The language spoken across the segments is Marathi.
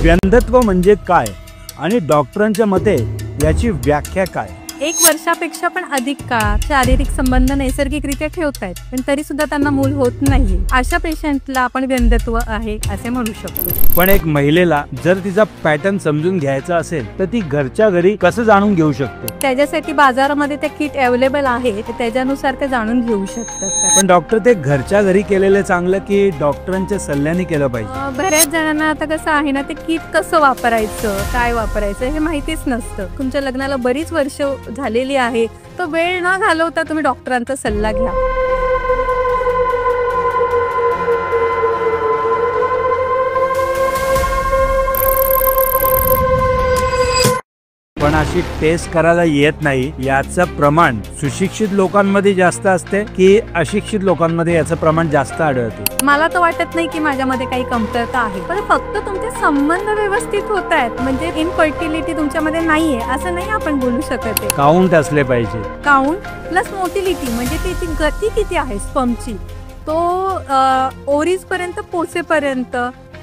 व्यंधत्व म्हणजे काय आणि डॉक्टरांच्या मते याची व्याख्या काय? 1 वर्षापेक्षा पण अधिक काळ शारीरिक संबंध नैसर्गिकरित्या ठेवतायत पण तरी सुद्धा त्यांना मूल होत नाहीये, अशा पेशंटला आपण व्यंधत्व आहे असे म्हणू शकतो. पण एक महिलेला जर तिचा पॅटर्न समजून घ्यायचा असेल तर ती घरच्या घरी कसं जाणून घेऊ शकते? त्याच्यासाठी बाजारामध्ये ते किट अवेलेबल आहे, त्याच्यानुसार ते जाणून घेऊ शकतात. पण डॉक्टर ते घरच्या घरी केलेलं चांगलं की डॉक्टरांच्या सल्ल्याने केलं पाहिजे? बऱ्याच जणांना आता कसं आहे ना, ते किट कसं वापरायचं, काय वापरायचं हे माहितीच नसतं. तुमच्या लग्नाला बरीच वर्ष झालेली आहे, तो वेळ न घालवता तुम्ही डॉक्टरांचा सल्ला घ्या. पण अशी टेस्ट करायला येत नाही, याचं प्रमाण सुशिक्षित लोकांमध्ये जास्त असते की अशिक्षित लोकांमध्ये याचं प्रमाण जास्त आढळते? मला तर वाटत नाही की माझ्यामध्ये काही कमतरता आहे, पण फक्त तुमचे संबंध व्यवस्थित होत आहेत, म्हणजे इनफर्टिलिटी तुमच्यामध्ये नाहीये असं नाही आपण बोलू शकत आहे. काउंट असले पाहिजे. काउंट प्लस मोटिलिटी म्हणजे त्याची गती किती आहे स्पर्मची, तो ओव्हरीज पर्यंत पोहोचेपर्यंत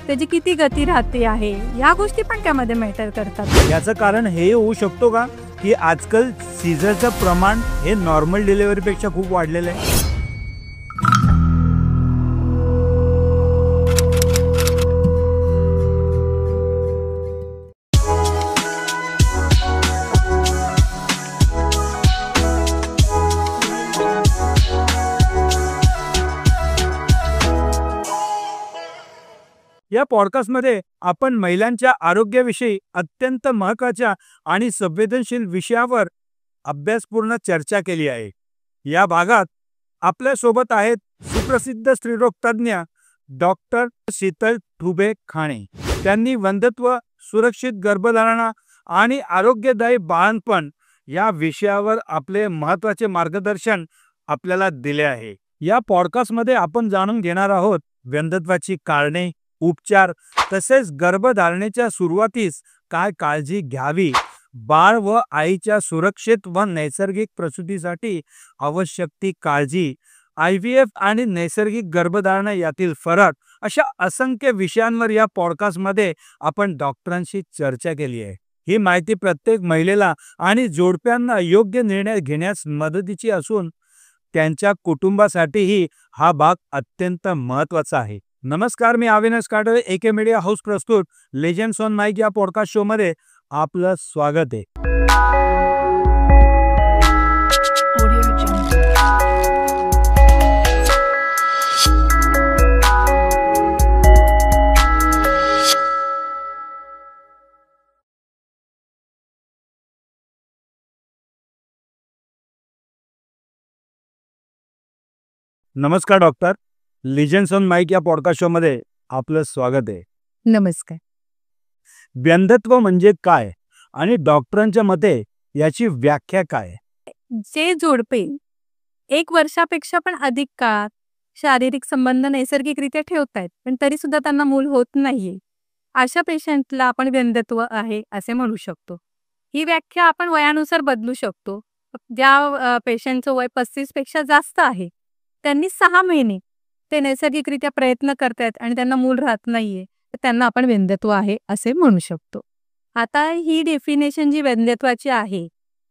त्याची किती गती राहते आहे, या गोष्टी पण त्यामध्ये मॅटर करतात. याचं कारण हे होऊ शकतो का की आजकाल सीझरचं प्रमाण हे नॉर्मल डिलिव्हरी पेक्षा खूप वाढलेलं आहे? या पॉडकास्टमध्ये आपण महिलांच्या आरोग्याविषयी अत्यंत महत्त्वाच्या आणि संवेदनशील विषयावर अभ्यासपूर्ण चर्चा केली आहे. या भागात आपल्या सोबत आहेत सुप्रसिद्ध स्त्रीरोग तज्ञ डॉक्टर शीतल ठुबे खाणे. त्यांनी वंध्यत्व, सुरक्षित गर्भधारणा आणि आरोग्यदायी बाळंतपण या विषयावर आपले महत्त्वाचे मार्गदर्शन आपल्याला दिले आहे. या पॉडकास्टमध्ये आपण जाणून घेणार आहोत वंध्यत्वाची कारणे, उपचार, तसेच गर्भधारणेच्या सुरुवातीस काय काळजी घ्यावी, बाळ व आईच्या सुरक्षित व नैसर्गिक प्रसूतीसाठी आवश्यक ती काळजी, IVF आणि नैसर्गिक गर्भधारणा यातील फरक, अशा असंख्य विषयांवर या पॉडकास्टमध्ये आपण डॉक्टरांशी चर्चा केली आहे. ही माहिती प्रत्येक महिलेला आणि जोडप्यांना योग्य निर्णय घेण्यास मदतीची असून त्यांच्या कुटुंबासाठीही हा भाग अत्यंत महत्त्वाचा आहे. नमस्कार, मी अविनाश काटळे, AK मीडिया हाऊस प्रस्तुत लेजंड्स ऑन माइक या पॉडकास्ट शो मध्ये आपलं स्वागत आहे. नमस्कार डॉक्टर, लेजंड्स ऑन माइक या पॉडकास्ट शो मध्ये आपलं स्वागत आहे. नमस्कार. व्यंधत्व म्हणजे काय आणि डॉक्टरांच्या मते याची व्याख्या काय? जे जोडपे 1 वर्षापेक्षा पण अधिक काळ शारीरिक संबंध नैसर्गिकरित्या ठेवतायत पण तरी सुद्धा त्यांना मूल होत नाहीये, अशा पेशंटला आपण व्यंधत्व आहे असे म्हणू शकतो. ही व्याख्या आपण वयानुसार बदलू शकतो. ज्या पेशंटचं वय 35 पेक्षा जास्त आहे त्यांनी 6 महिने ते नैसर्गिकरित्या प्रयत्न करतायत आणि त्यांना मूल राहत नाहीये, तर त्यांना आपण व्यंधत्व आहे असे म्हणू शकतो. आता ही डेफिनेशन जी व्यंधत्वाची आहे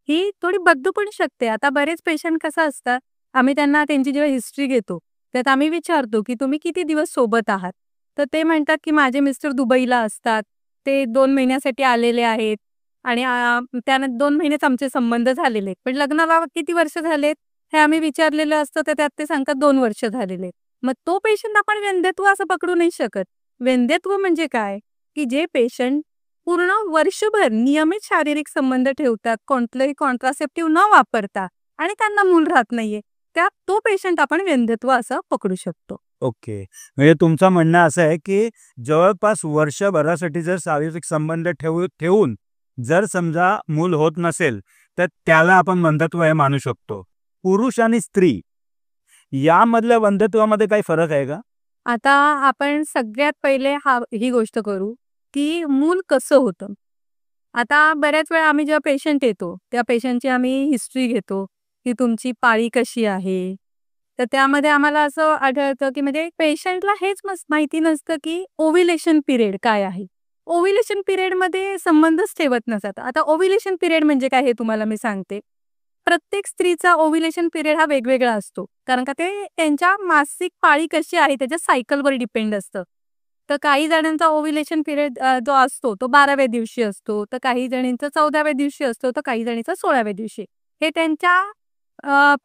ही थोडी बदलू पण शकते. आता बरेच पेशंट कसं असतात, आम्ही त्यांना त्यांची जेव्हा हिस्ट्री घेतो त्यात आम्ही विचारतो की तुम्ही किती दिवस सोबत आहात, तर ते म्हणतात की माझे मिस्टर दुबईला असतात, ते 2 महिन्यासाठी आलेले आहेत आणि त्यानं 2 महिनेच आमचे संबंध झालेले, पण लग्नाला किती वर्ष झालेत हे आम्ही विचारलेलं असतं, तर त्यात ते सांगतात 2 वर्ष झालेले. मग तो पेशंट आपण व्यंधत्व असं पकडू नाही शकत. व्यंधत्व म्हणजे काय की जे पेशंट पूर्ण वर्षभर नियमित शारीरिक संबंध ठेवतात, कोणतंही कॉन्ट्रासेप्टिव्ह न वापरता आणि त्यांना मूल राहत नाहीये, त्यात तो पेशंट आपण व्यंधत्व असं पकडू शकतो. ओके, म्हणजे तुमचं म्हणणं असं आहे की जवळपास वर्षभरासाठी जर शारीरिक संबंध ठेवून जर समजा मूल होत नसेल तर त्याला आपण वंध्यत्व हे मानू शकतो. पुरुष आणि स्त्री यामधल्या वंध्यत्वामध्ये काही फरक आहे का? आता आपण सगळ्यात पहिले ही गोष्ट करू की मूल कसं होतं. आता बऱ्याच वेळा आम्ही जेव्हा पेशंट येतो त्या पेशंटची आम्ही हिस्ट्री घेतो की तुमची पाळी कशी आहे, तर त्यामध्ये आम्हाला असं आढळतं की म्हणजे पेशंटला हेच माहिती नसतं की ओव्ह्युलेशन पिरियड काय आहे. ओव्ह्युलेशन पिरियडमध्ये संबंधच ठेवत नसतात. आता ओव्ह्युलेशन पिरियड म्हणजे काय हे तुम्हाला मी सांगते. प्रत्येक स्त्रीचा ओव्ह्युलेशन पिरियड हा वेगवेगळा असतो. कारण का ते त्यांच्या मासिक पाळी कशी आहे त्याच्या सायकलवर डिपेंड असतं. तर काही जणांचा ओव्ह्युलेशन पिरियड जो असतो तो 12व्या दिवशी असतो, तर काही जणींचा 14व्या दिवशी असतो, तर काही जणींचा 16व्या दिवशी. हे त्यांच्या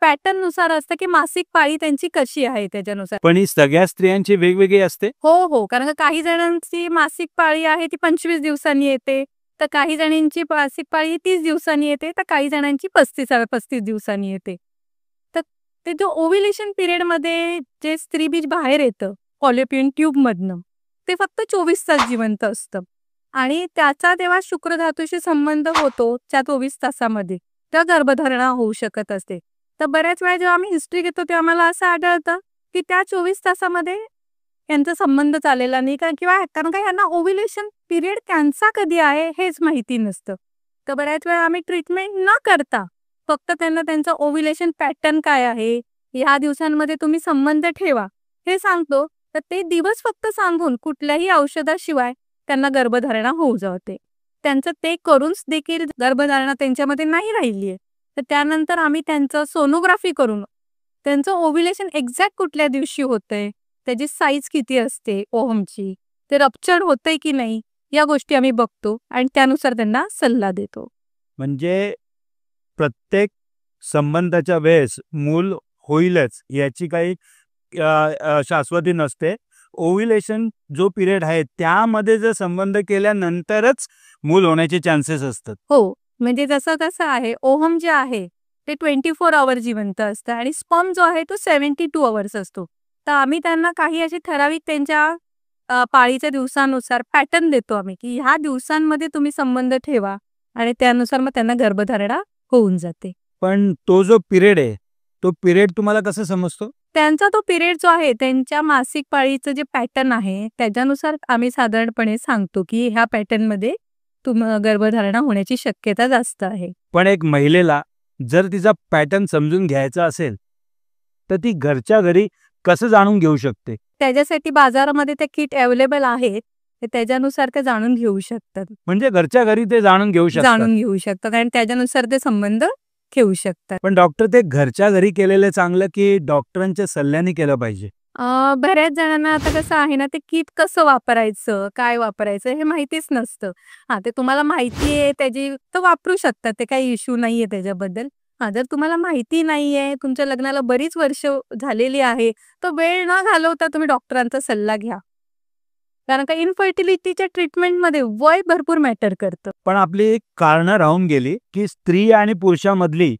पॅटर्ननुसार असतं की मासिक पाळी त्यांची कशी आहे त्याच्यानुसार. पण ही सगळ्या स्त्रियांची वेगवेगळी असते? हो. कारण का काही जणांची मासिक पाळी आहे ती 25 दिवसांनी येते, तर काही जणींची मासिक पाळी 30 दिवसांनी येते, तर काही जणांची 35 दिवसांनी येते. तर ते जो ओव्ह्युलेशन पिरियडमध्ये जे स्त्रीबीज बाहेर येतं फॉलोपियन ट्यूबमधनं, ते फक्त 24 तास जिवंत असतं आणि त्याचा जेव्हा शुक्रधातूशी संबंध होतो त्या 24 तासामध्ये, तर गर्भधारणा होऊ शकत असते. तर बऱ्याच वेळा जेव्हा आम्ही हिस्ट्री घेतो तेव्हा आम्हाला असं आढळतं की त्या 24 तासामध्ये यांचा संबंध चाललेला नाही कारण का यांना ओव्ह्युलेशन पिरियड त्यांचा कधी आहे हेच माहिती नसतं. तर बऱ्याच वेळा आम्ही ट्रीटमेंट न करता फक्त त्यांना त्यांचं ओव्ह्युलेशन पॅटर्न काय आहे, ह्या दिवसांमध्ये तुम्ही संबंध ठेवा हे सांगतो. तर ते दिवस फक्त सांगून कुठल्याही औषधाशिवाय त्यांना गर्भधारणा होऊ जाते. त्यांचं ते करून देखील गर्भधारणा त्यांच्यामध्ये नाही राहिली आहे. तर त्यानंतर आम्ही त्यांचं सोनोग्राफी करून त्यांचं ओव्ह्युलेशन एक्झॅक्ट कुठल्या दिवशी होतंय, त्याची साईज किती असते ओव्हमची, ते रप्चर होतंय की नाही, या गोष्टी आम्ही बघतो आणि त्यानुसार त्यांना सल्ला देतो. म्हणजे प्रत्येक संबंधाच्या वेळेस मूल होईलच याची काही शाश्वती नसते. ओव्ह्युलेशन जो पिरियड आहे त्यामध्ये जर संबंध केल्यानंतरच मूल होण्याचे चान्सेस असतात. हो, म्हणजे जसं कसं आहे, ओव्हम जे आहे ते 24 अवर जिवंत असतं आणि स्पर्म जो आहे तो 72 अवर्स असतो. तर आम्ही त्यांना काही अशी ठराविक त्यांच्या पाळीच्या दिवसानुसार पॅटर्न देतो आम्ही, की ह्या दिवसांमध्ये तुम्ही संबंध ठेवा आणि त्यानुसार मग त्यांना गर्भधारणा होऊन जाते. पण तो जो पिरियड आहे, तो पिरियड तुम्हाला कसं समजतो? त्यांचा तो पिरियड जो आहे त्यांच्या मासिक पाळीचं जे पॅटर्न आहे त्याच्यानुसार आम्ही साधारणपणे सांगतो की ह्या पॅटर्नमध्ये गर्भधारणा होण्याची शक्यता जास्त आहे. पण एक महिलेला जर तिचा पॅटर्न समजून घ्यायचा असेल, तर ती घरच्या घरी कसं जाणून घेऊ शकते? त्याच्यासाठी बाजारामध्ये ते किट अवेलेबल आहेत, तर त्याच्यानुसार ते जाणून घेऊ शकतात. म्हणजे घरच्या घरी ते जाणून घेऊ शकतात. जाणून घेऊ शकतात आणि त्याच्यानुसार ते संबंध ठेवू शकतात. पण डॉक्टर ते घरच्या घरी केलेलं चांगलं की डॉक्टरांच्या सल्ल्याने केलं पाहिजे? बऱ्याच जणांना आता कसं आहे ना, ते किट कसं वापरायचं, काय वापरायचं हे माहितीच नसतं. ते तुम्हाला माहिती आहे त्याची तर वापरू शकतात, ते काही इश्यू नाहीये त्याच्याबद्दल. जर तुम्हाला माहिती नाहीये, तुमच्या लग्नाला बरीच वर्ष झालेली आहे, तर वेळ न घालवता तुम्ही डॉक्टरांचा सल्ला घ्या. कारण का इनफर्टिलिटीच्या ट्रीटमेंटमध्ये वय भरपूर मॅटर करतं. पण आपली एक कारणं राहून गेली की स्त्री आणि पुरुषामधली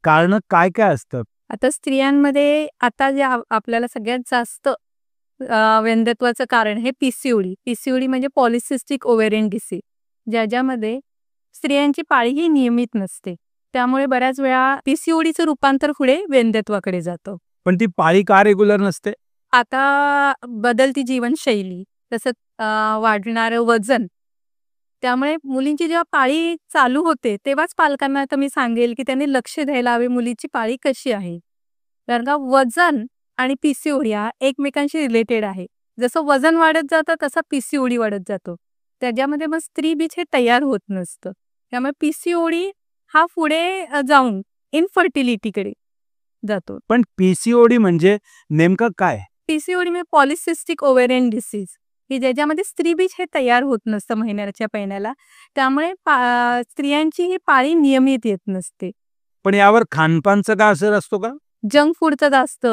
कारणं काय काय असतात? आता स्त्रियांमध्ये आता जे आपल्याला सगळ्यात जास्त वंध्यत्वाचं कारण हे पीसीओडी. पीसीओडी म्हणजे पॉलिसिस्टिक ओव्हेरियन डिसीज, ज्यामध्ये स्त्रियांची पाळी ही नियमित नसते. त्यामुळे बऱ्याच वेळा पीसीओडीचं रूपांतर पुढे वंध्यत्वाकडे जातं. पण ती पाळी का रेग्युलर नसते? आता बदलती जीवनशैली, तसंच वाढणारं वजन, त्यामुळे मुलींची जेव्हा पाळी चालू होते तेव्हाच पालकांना आता मी सांगेल की त्यांनी लक्ष द्यायला हवे मुलीची पाळी कशी आहे. कारण का वजन आणि पीसीओडी हा एकमेकांशी रिलेटेड आहे. जसं वजन वाढत जातं तसा पीसीओडी वाढत जातो. त्याच्यामध्ये मग स्त्री बीज हे तयार होत नसतं. त्यामुळे पीसीओडी हा पुढे जाऊन इनफर्टिलिटीकडे जातो. पण पीसीओडी म्हणजे नेमकं काय? पीसीओडी म्हणजे पॉलिसिस्टिक ओव्हेरियन डिसीज, की ज्याच्यामध्ये स्त्रीबीज हे तयार होत नसतं महिन्याच्या पहिल्याला. त्यामुळे स्त्रियांची ही पाळी नियमित येत नसते. पण यावर खानपानचा काय असर असतो का? जंक फूडचं जास्त,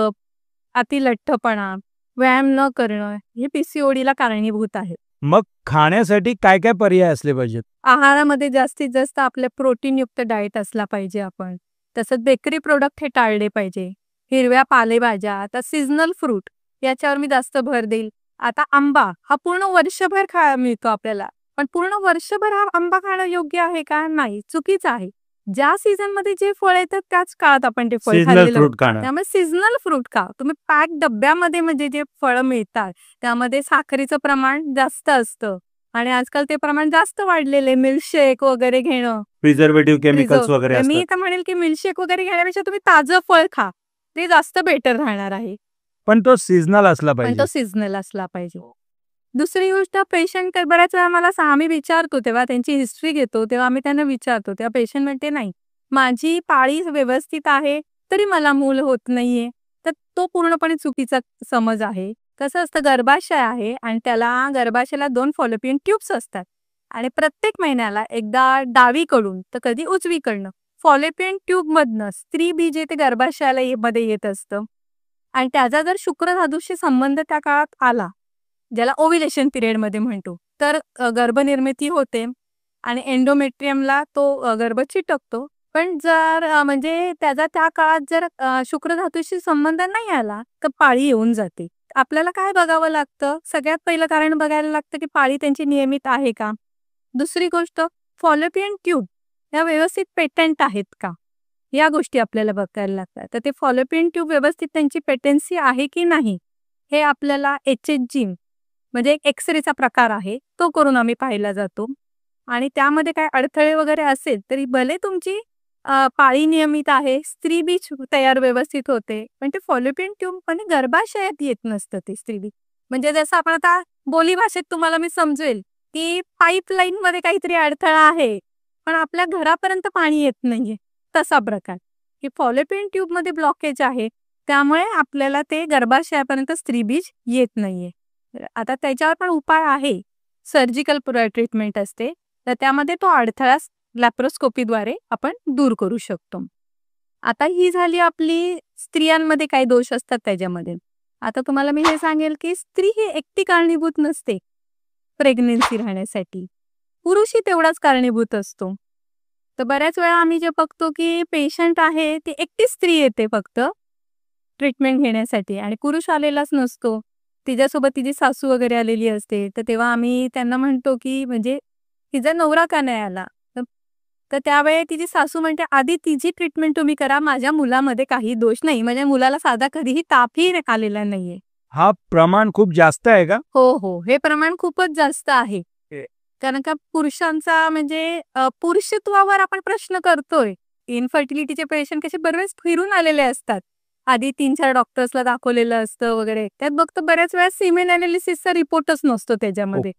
अतिलठ्ठपणा, व्यायाम न करणं हे पीसीओडीला कारणीभूत आहे. मग खाण्यासाठी काय काय पर्याय असले पाहिजेत? आहारामध्ये जास्तीत जास्त आपले प्रोटीनयुक्त डाएट असला पाहिजे आपण. तसंच बेकरी प्रोडक्ट हे टाळले पाहिजे. हिरव्या पालेभाज्या, आता सीझनल फ्रूट याच्यावर मी जास्त भर देईल. आता आंबा हा पूर्ण वर्षभर खायला मिळतो आपल्याला, पण पूर्ण वर्षभर हा आंबा खाणं योग्य आहे का? नाही, चुकीचं आहे. ज्या सीझन मध्ये जे फळ येतात त्याच काळात आपण ते फळ सीजनल खाल्लेलं फ्रूट खाणं. त्यामुळे सीझनल फ्रूट खा. तुम्ही पॅक डब्यामध्ये म्हणजे जे फळं मिळतात त्यामध्ये साखरेचं प्रमाण जास्त असतं आणि आजकाल ते प्रमाण जास्त वाढलेले. मिल्कशेक वगैरे घेणं, प्रिझर्वेटिव्ह केमिकल्स वगैरे तर मी असतात. तर म्हणेल की मिल्कशेक वगैरे घेण्यापेक्षा तुम्ही ताजं फळ खा, ते जास्त बेटर राहणार आहे. पण तो सीजनल असला पण पाहिजे. तो सीझनल असला पाहिजे. दुसरी गोष्ट पेशंट बऱ्याच वेळा आम्ही विचारतो तेव्हा त्यांची हिस्ट्री घेतो तेव्हा आम्ही त्यांना विचारतो तेव्हा पेशंट म्हणते नाही माझी पाळी व्यवस्थित आहे तरी मला मूल होत नाहीये. तर तो पूर्णपणे चुकीचा समज आहे. कसं असतं गर्भाशय आहे आणि त्याला गर्भाशयाला 2 फॉलोपियन ट्यूब्स असतात आणि प्रत्येक महिन्याला एकदा डावीकडून तर कधी उजवीकडनं फॉलोपियन ट्यूब मधनं स्त्री बीज ते गर्भाशयाला मध्ये येत असतं आणि त्याचा जर शुक्रधातूशी संबंध त्या काळात आला ज्याला ओव्युलेशन पिरियडमध्ये म्हणतो तर गर्भनिर्मिती होते आणि एंडोमेट्रियमला तो गर्भ चिटकतो. पण जर म्हणजे त्याचा त्या काळात जर शुक्रधातूशी संबंध नाही आला तर पाळी येऊन जाते. आपल्याला काय बघावं लागतं सगळ्यात पहिलं कारण बघायला लागतं की पाळी त्यांची नियमित आहे का. दुसरी गोष्ट फॉलोपियन ट्यूब या व्यवस्थित पेटंट आहेत का या गोष्टी आपल्याला बघायला लागतात. तर ते फॉलोपियन ट्यूब व्यवस्थित त्यांची पेटन्सी आहे की नाही हे आपल्याला HHG म्हणजे एक एक्सरेचा प्रकार आहे तो करून आम्ही पाहिला जातो आणि त्यामध्ये काय अडथळे वगैरे असेल तरी भले तुमची पाळी नियमित आहे स्त्री बीज तयार व्यवस्थित होते पण ते फॉलोपियन ट्यूब म्हणजे गर्भाशयात येत नसतं ते स्त्री बीज. म्हणजे जसं आपण आता बोलीभाषेत तुम्हाला मी समजेल की पाईपलाईन मध्ये काहीतरी अडथळा आहे पण आपल्या घरापर्यंत पाणी येत नाहीये तसा प्रकार की फॉलोपियन ट्यूब मध्ये ब्लॉकेज आहे त्यामुळे आपल्याला ते गर्भाशयापर्यंत स्त्री बीज येत नाहीये. आता त्याच्यावर पण उपाय आहे सर्जिकल ट्रीटमेंट असते तर त्यामध्ये तो अडथळा लॅप्रोस्कोपीद्वारे आपण दूर करू शकतो. आता ही झाली आपली स्त्रियांमध्ये काही दोष असतात त्याच्यामध्ये. आता तुम्हाला मी हे सांगेल की स्त्री ही एकटी कारणीभूत नसते प्रेग्नन्सी राहण्यासाठी पुरुषही तेवढाच कारणीभूत असतो. तर बऱ्याच वेळा आम्ही जे बघतो की पेशंट आहे ती एकटी स्त्री येते फक्त ट्रीटमेंट घेण्यासाठी आणि पुरुष आलेलाच नसतो तिच्यासोबत तिची सासू वगैरे आलेली असते. तर तेव्हा आम्ही त्यांना म्हणतो की म्हणजे तिचा नवरा का नाही आला तर त्यावेळी तिची सासू म्हणते आधी तिची ट्रीटमेंट तुम्ही करा माझ्या मुलामध्ये काही दोष नाही म्हणजे मुलाला साधा कधीही तापही आलेला नाहीये. हा प्रमाण खूप जास्त आहे का. हो हे प्रमाण खूपच जास्त आहे कारण का पुरुषांचा म्हणजे पुरुषत्वावर आपण प्रश्न करतोय. इनफर्टिलिटीचे पेशंट कसे बरेच फिरून आलेले असतात आधी 3-4 डॉक्टर्सला दाखवलेलं असतं वगैरे त्यात बघतो बऱ्याच वेळा सिमेन अनालिसिसचा रिपोर्टच नसतो त्याच्यामध्ये.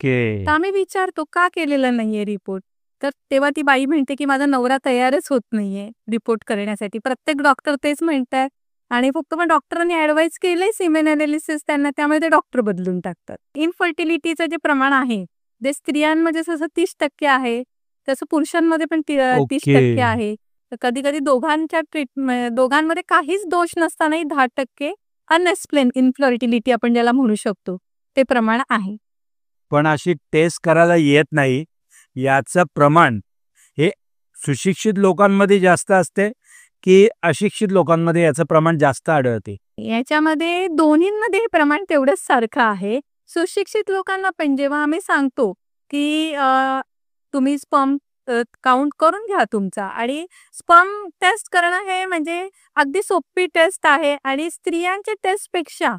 तर आम्ही विचारतो का केलेला नाहीये रिपोर्ट तर तेव्हा ती बाई म्हणते की माझा नवरा तयारच होत नाहीये रिपोर्ट करण्यासाठी. प्रत्येक डॉक्टर तेच म्हणतात आणि फक्त मग डॉक्टरांनी ऍडवाइस केलंय सिमेन अनालिसिस त्यांना त्यामुळे ते डॉक्टर बदलून टाकतात. इनफर्टिलिटीचं जे प्रमाण आहे जे स्त्रियांमध्ये जसं 30% आहे तसं पुरुषांमध्ये पण 30% आहे. तर कधी कधी दोघांमध्ये काहीच दोष नसतानाही 10% अनएक्सप्लेन इनफर्टिलिटी आपण ज्याला म्हणू शकतो ते प्रमाण आहे. पण अशी टेस्ट करायला येत नाही याचं प्रमाण हे सुशिक्षित लोकांमध्ये जास्त असते की अशिक्षित लोकांमध्ये याचं प्रमाण जास्त आढळते. याच्यामध्ये दोन्हींमध्ये हे प्रमाण तेवढंच सारखं आहे. सुशिक्षित लोकांना पण जेव्हा आम्ही सांगतो की तुम्ही स्पर्म काउंट करून घ्या तुमचा आणि स्पर्म टेस्ट करणं हे म्हणजे अगदी सोपी टेस्ट आहे आणि स्त्रियांच्या टेस्टपेक्षा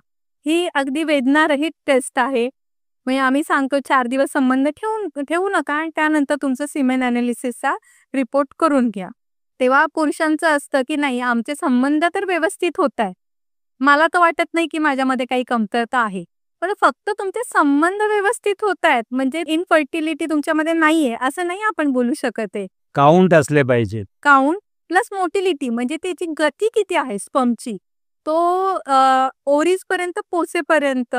ही अगदी वेदनारहित टेस्ट आहे. म्हणजे आम्ही सांगतो 4 दिवस संबंध ठेवू नका आणि त्यानंतर तुमचं सिमेन अनालिसिसचा रिपोर्ट करून घ्या. तेव्हा पुरुषांचं असतं की नाही आमचे संबंध तर व्यवस्थित होत आहे मला तर वाटत नाही की माझ्यामध्ये काही कमतरता आहे पण फक्त तुमचे संबंध व्यवस्थित होत आहेत म्हणजे इनफर्टिलिटी तुमच्यामध्ये नाहीये असं नाही आपण बोलू शकत आहे. काउंट असले पाहिजेत. काउंट प्लस मोटिलिटी म्हणजे त्याची गती किती आहे स्पर्मची तो ओव्हरीज पर्यंत पोचेपर्यंत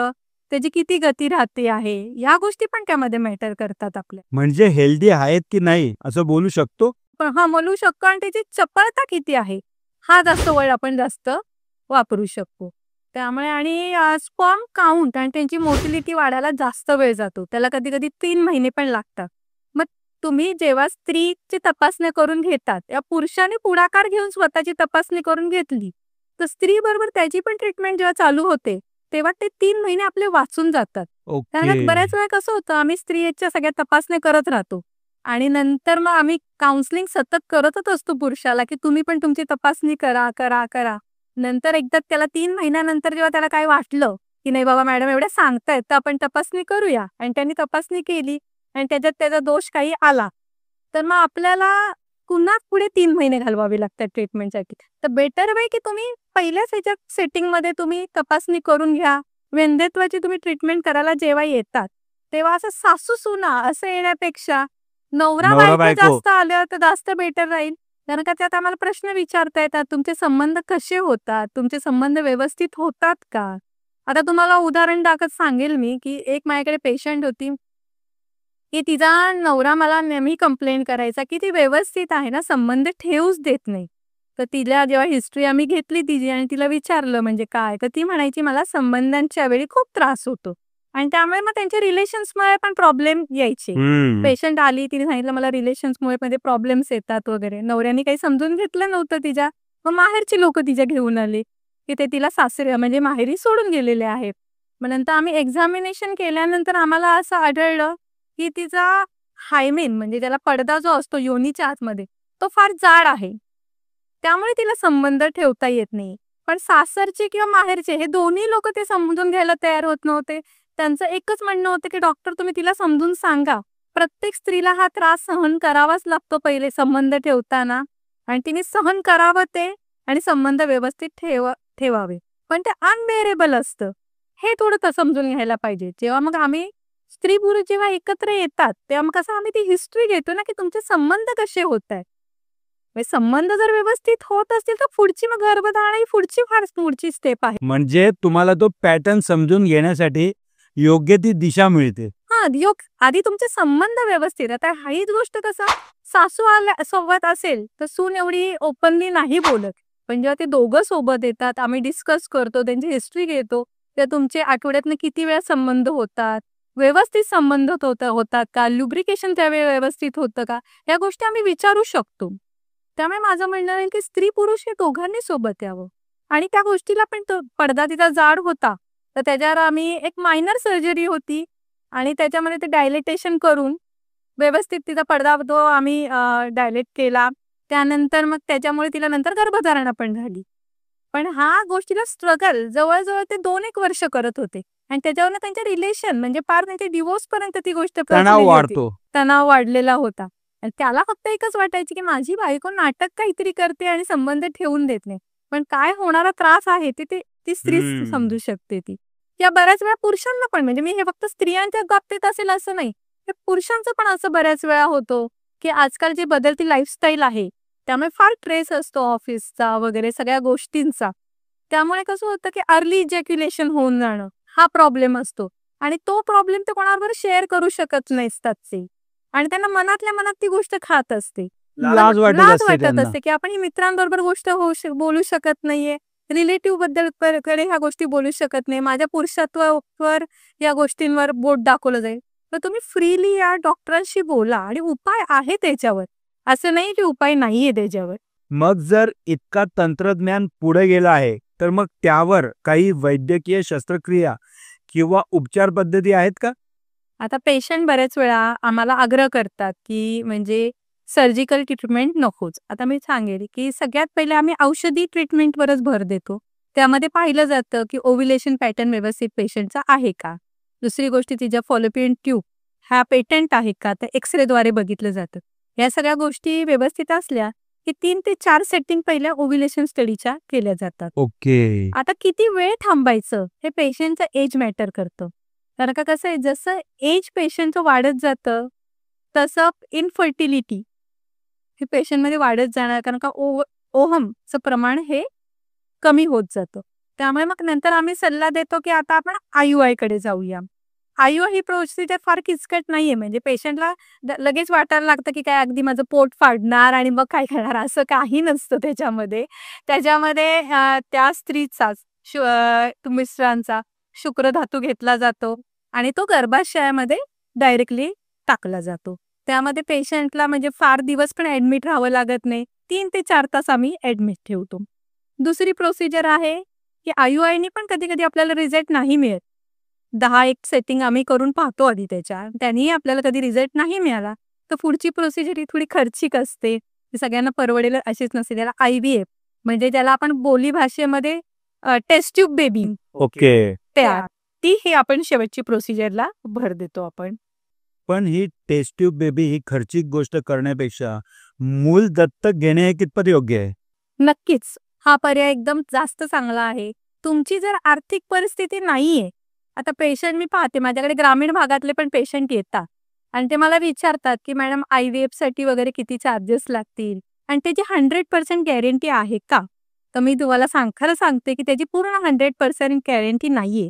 त्याची किती गती राहते आहे या गोष्टी पण त्यामध्ये मॅटर करतात आपल्या. म्हणजे हेल्दी आहेत की नाही असं बोलू शकतो. पण हा बोलू शकतो आणि त्याची चपळता किती आहे हा जास्त वेळ आपण जास्त वापरू शकतो. त्यामुळे आणि स्पर्म काउंट आणि त्यांची मोटिलिटी वाढायला जास्त वेळ जातो त्याला कधी कधी 3 महिने पण लागतात. मग तुम्ही जेव्हा स्त्रीची तपासणी करून घेतात या पुरुषाने पुढाकार घेऊन स्वतःची तपासणी करून घेतली तर स्त्री बरोबर त्याची पण ट्रीटमेंट जेव्हा चालू होते तेव्हा ते 3 महिने आपले वाचून जातात. त्यामुळे बऱ्याच वेळा कसं होतं आम्ही स्त्रियांच्या सगळ्या तपासण्या करत राहतो आणि नंतर मग आम्ही काउन्सिलिंग सतत करतच असतो पुरुषाला की तुम्ही पण तुमची तपासणी करा करा करा. नंतर एकदा त्याला 3 महिन्यानंतर जेव्हा त्याला काय वाटलं की नाही बाबा मॅडम एवढ्या सांगतायत तर आपण तपासणी करूया आणि त्यांनी तपासणी केली आणि त्याच्यात त्याचा दोष काही आला तर मग आपल्याला पुन्हा पुढे 3 महिने घालवावे लागतात ट्रीटमेंटसाठी. तर बेटर वे की तुम्ही पहिल्याच ह्याच्या सेटिंगमध्ये तुम्ही तपासणी करून घ्या. वैधत्वाची तुम्ही ट्रीटमेंट करायला जेव्हा येतात तेव्हा असं सासू सुना असं येण्यापेक्षा नवरा नवरा बायको बायको. जास्त आलं तर जास्त बेटर राहील. कारण का त्यात आम्हाला प्रश्न विचारता येतात. तुमचे संबंध कसे होतात? तुमचे संबंध व्यवस्थित होतात का? आता तुम्हाला उदाहरण दाखवत सांगेल मी, की एक माझ्याकडे पेशंट होती, की तिचा नवरा मला नेहमी कंप्लेंट करायचा, की ती व्यवस्थित आहे ना, संबंध ठेवूच देत नाही. तर तिला जेव्हा हिस्ट्री आम्ही घेतली तिची आणि तिला विचारलं म्हणजे काय, तर ती म्हणायची मला संबंधांच्या वेळी खूप त्रास होतो आणि त्यामुळे मग त्यांच्या रिलेशन्समुळे पण प्रॉब्लेम यायचे. पेशंट आली, तिने सांगितलं मला रिलेशन्समुळे मध्ये प्रॉब्लेम्स येतात वगैरे. नवऱ्याने काही समजून घेतलं नव्हतं तिच्या. मग माहेरची लोकं तिच्या घेऊन आली, की ते तिला सासरी म्हणजे माहेरी सोडून गेलेले आहेत. मग नंतर आम्ही एक्झामिनेशन केल्यानंतर आम्हाला असं आढळलं, की तिचा हायमेन म्हणजे त्याला पडदा जो असतो योनीच्या आतमध्ये, तो फार जाड आहे. त्यामुळे तिला संबंध ठेवता येत नाही. पण सासरचे किंवा माहेरचे हे दोन्ही लोकं ते समजून घ्यायला तयार होत नव्हते. त्यांचं एकच म्हणणं होतं, की डॉक्टर तुम्ही तिला समजून सांगा. प्रत्येक स्त्रीला हा त्रास सहन करावाच लागतो पहिले संबंध ठेवताना आणि तिने सहन करावं ते आणि संबंध व्यवस्थित ठेवावे. पण ते अनबेअरेबल असतं. हे थोडं समजून घ्यायला पाहिजे. जेव्हा मग आम्ही स्त्री-पुरुष जेव्हा एकत्र येतात, तेव्हा मग कसं आम्ही ती हिस्ट्री घेतो ना, की तुमचे संबंध कसे होतायत. म्हणजे संबंध जर व्यवस्थित होत असतील, तर पुढची मग गर्भधारणा ही पुढची स्टेप आहे. म्हणजे तुम्हाला तो पॅटर्न समजून घेण्यासाठी योग्य ती दिशा मिळते. आधी तुमचे संबंध व्यवस्थित. आता हीच गोष्ट कसं सासू सोबत असेल, तर सून एवढी ओपनली नाही बोलत. पण जेव्हा ते दोघं सोबत येतात, आम्ही डिस्कस करतो, त्यांची हिस्ट्री घेतो. तर तुमचे आठवड्यातनं किती वेळा संबंध होतात, व्यवस्थित संबंध होतात का, लुब्रिकेशन त्यावेळी व्यवस्थित होतं का, या गोष्टी आम्ही विचारू शकतो. त्यामुळे माझं म्हणणं आहे, की स्त्री-पुरुष हे दोघांनी सोबत यावं आणि त्या गोष्टीला पण तो पडदा तिचा जाड होता. तर त्याच्यावर आम्ही एक मायनर सर्जरी होती आणि त्याच्यामध्ये ते डायलेटेशन करून व्यवस्थित तिचा पडदा तो आम्ही डायलेट केला. त्यानंतर मग त्याच्यामुळे तिला नंतर गर्भधारणा पण झाली. पण हा गोष्टीला स्ट्रगल जवळ-जवळ ते 2-1 वर्ष करत होते आणि त्याच्यावरनं त्यांचे रिलेशन म्हणजे पार त्यांचे डिव्होर्सपर्यंत ती गोष्ट तणाव पोहोचलेली होती. वाढतो. तणाव वाढलेला होता आणि त्याला फक्त एकच वाटायची, की माझी बायको नाटक काहीतरी करते आणि संबंध ठेवून देत नाही. पण काय होणारा त्रास आहे ती स्त्री समजू शकते ती. या बऱ्याच वेळा पुरुषांना पण म्हणजे मी हे फक्त स्त्रियांच्या बाबतीत असेल असं नाही. हे पुरुषांचं पण असं बऱ्याच वेळा होतं, की आजकाल जी बदलती लाईफस्टाईल आहे, त्यामुळे फार ट्रेस असतो ऑफिसचा वगैरे सगळ्या गोष्टींचा. त्यामुळे कसं होतं, की अर्ली इजॅक्युलेशन होऊन जाणं हा प्रॉब्लेम असतो आणि तो प्रॉब्लेम ते कोणाबरोबर शेअर करू शकत नसतात ते आणि त्यांना मनातल्या मनात ती गोष्ट खात असते. लाज वाटत लाज असते वाटत त्यांना. असते, की आपण ही मित्रांबरोबर गोष्ट बोलू शकत नाहीये. रिलेटिव्ह बद्दल कडे ह्या गोष्टी बोलू शकत नाही. माझ्या पुरुषत्वावर या गोष्टींवर बोट दाखवलं जाईल. तर तुम्ही फ्रीली या डॉक्टरांशी बोला आणि उपाय आहे त्याच्यावर. असं नाही की उपाय नाहीये त्याच्यावर. मग जर इतका तंत्रज्ञान पुढे गेलं आहे, तर मग त्यावर काही वैद्यकीय शस्त्रक्रिया किंवा उपचार पद्धती आहेत का? आता पेशंट बऱ्याच वेळा आम्हाला आग्रह करतात, की म्हणजे सर्जिकल ट्रीटमेंट नकोच. आता मी सांगेल, की सगळ्यात पहिले आम्ही औषधी ट्रीटमेंटवरच भर देतो. त्यामध्ये पाहिलं जातं, की ओव्ह्युलेशन पॅटर्न व्यवस्थित पेशंटचा आहे का? दुसरी गोष्ट तिच्या फॉलोपियन ट्यूब ह्या पेटंट आहे का? तर एक्स-रेद्वारे बघितलं जातं. या सगळ्या गोष्टी व्यवस्थित असल्या, की 3 ते 4 सेटिंग पहिल्या ओव्ह्युलेशन स्टडीच्या केल्या जातात. ओके. आता किती वेळ थांबायचं हे पेशंटचं एज मॅटर करतं. कारण का कसं आहे जसं एज पेशंटचं वाढत जातं, तसं इनफर्टिलिटी हे पेशंटमध्ये वाढत जाणार कारण का ओहमचं प्रमाण हे कमी होत जातं. त्यामुळे मग नंतर आम्ही सल्ला देतो, की आता आपण IUI कडे जाऊया. IUI ही प्रोसिजर फार किचकट नाहीये म्हणजे पेशंटला लगेच वाटायला लागतं, की काय अगदी माझं पोट फाडणार आणि मग काय करणार असं काही नसतं त्याच्यामध्ये. त्याच्यामध्ये त्या स्त्रीचाच मिस्टरांचा शुक्रधातू घेतला जातो आणि तो गर्भाशयामध्ये डायरेक्टली टाकला जातो. त्यामध्ये पेशंटला म्हणजे फार दिवस पण ॲडमिट राहावं लागत नाही. 3 ते 4 तास आम्ही ॲडमिट ठेवतो. दुसरी प्रोसिजर आहे, की IUIनी पण कधी-कधी आपल्याला रिझल्ट नाही मिळत. 10-1 सेटिंग आम्ही करून पाहतो आधी त्याच्या. त्यानेही आपल्याला कधी रिझल्ट नाही मिळाला, तर पुढची प्रोसिजर ही थोडी खर्चिक असते. ती सगळ्यांना परवडेल अशीच नसते. त्याला IVF म्हणजे ज्याला आपण बोली भाषेमध्ये टेस्ट ट्यूब बेबी ओके. तयार. ती ही आपण शेवटची प्रोसिजरला भर देतो आपण. पण ही टेस्ट ट्यूब बेबी ही खर्चिक गोष्ट करण्यापेक्षा मूल दत्तक घेणे हे कितपत योग्य आहे? नक्कीच. हा पर्याय एकदम जास्त चांगला आहे. तुमची जर आर्थिक परिस्थिती नाहीये, आता पेशंट मी पाहते माझ्याकडे ग्रामीण भागातले पण पेशंट येतात आणि ते मला विचारतात, की मॅडम IVFसाठी वगैरे किती चार्जेस लागतील आणि त्याची 100% गॅरंटी आहे का? तर मी तुम्हाला खरं सांगते, की त्याची पूर्ण 100% गॅरंटी नाहीये.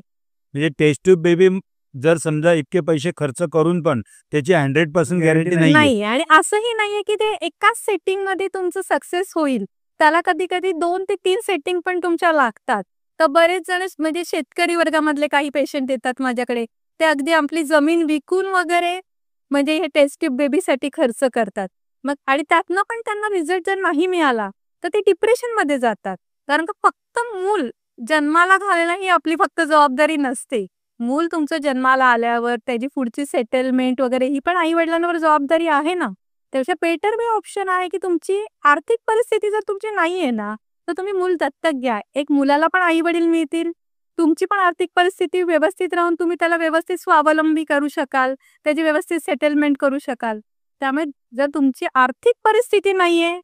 म्हणजे टेस्ट ट्यूब बेबी जर समजा इतके पैसे खर्च करून पण त्याची 100% गॅरंटी नाहीये. नाही आणि असंही नाहीये, की ते एकाच सेटिंगमध्ये तुमचं सक्सेस होईल. त्याला कधी-कधी 2 ते 3 सेटिंग पण तुमच्या लागतात. तर बरेच जण म्हणजे शेतकरी वर्गामधले काही पेशंट येतात माझ्याकडे. ते अगदी आपली जमीन विकून वगैरे म्हणजे हे टेस्ट ट्यूब बेबीसाठी खर्च करतात. मग आणि त्यातनं पण त्यांना रिझल्ट जर नाही मिळाला, तर ते डिप्रेशनमध्ये जातात. कारण का फक्त मूल जन्माला घालणं ही आपली फक्त जबाबदारी नसते. मूल तुमचं जन्माला आल्यावर त्याची पुढची सेटलमेंट वगैरे ही पण आई-वडिलांवर जबाबदारी आहे ना. त्यापेक्षा बेटर वे ऑप्शन आहे, की तुमची आर्थिक परिस्थिती जर तुमची नाहीये ना, तर तुम्ही मूल दत्तक घ्या. एक मुलाला पण आई-वडील मिळतील. तुमची पण आर्थिक परिस्थिती व्यवस्थित राहून तुम्ही त्याला व्यवस्थित स्वावलंबी करू शकाल. त्याची व्यवस्थित सेटलमेंट करू शकाल. त्यामुळे जर तुमची आर्थिक परिस्थिती नाहीये,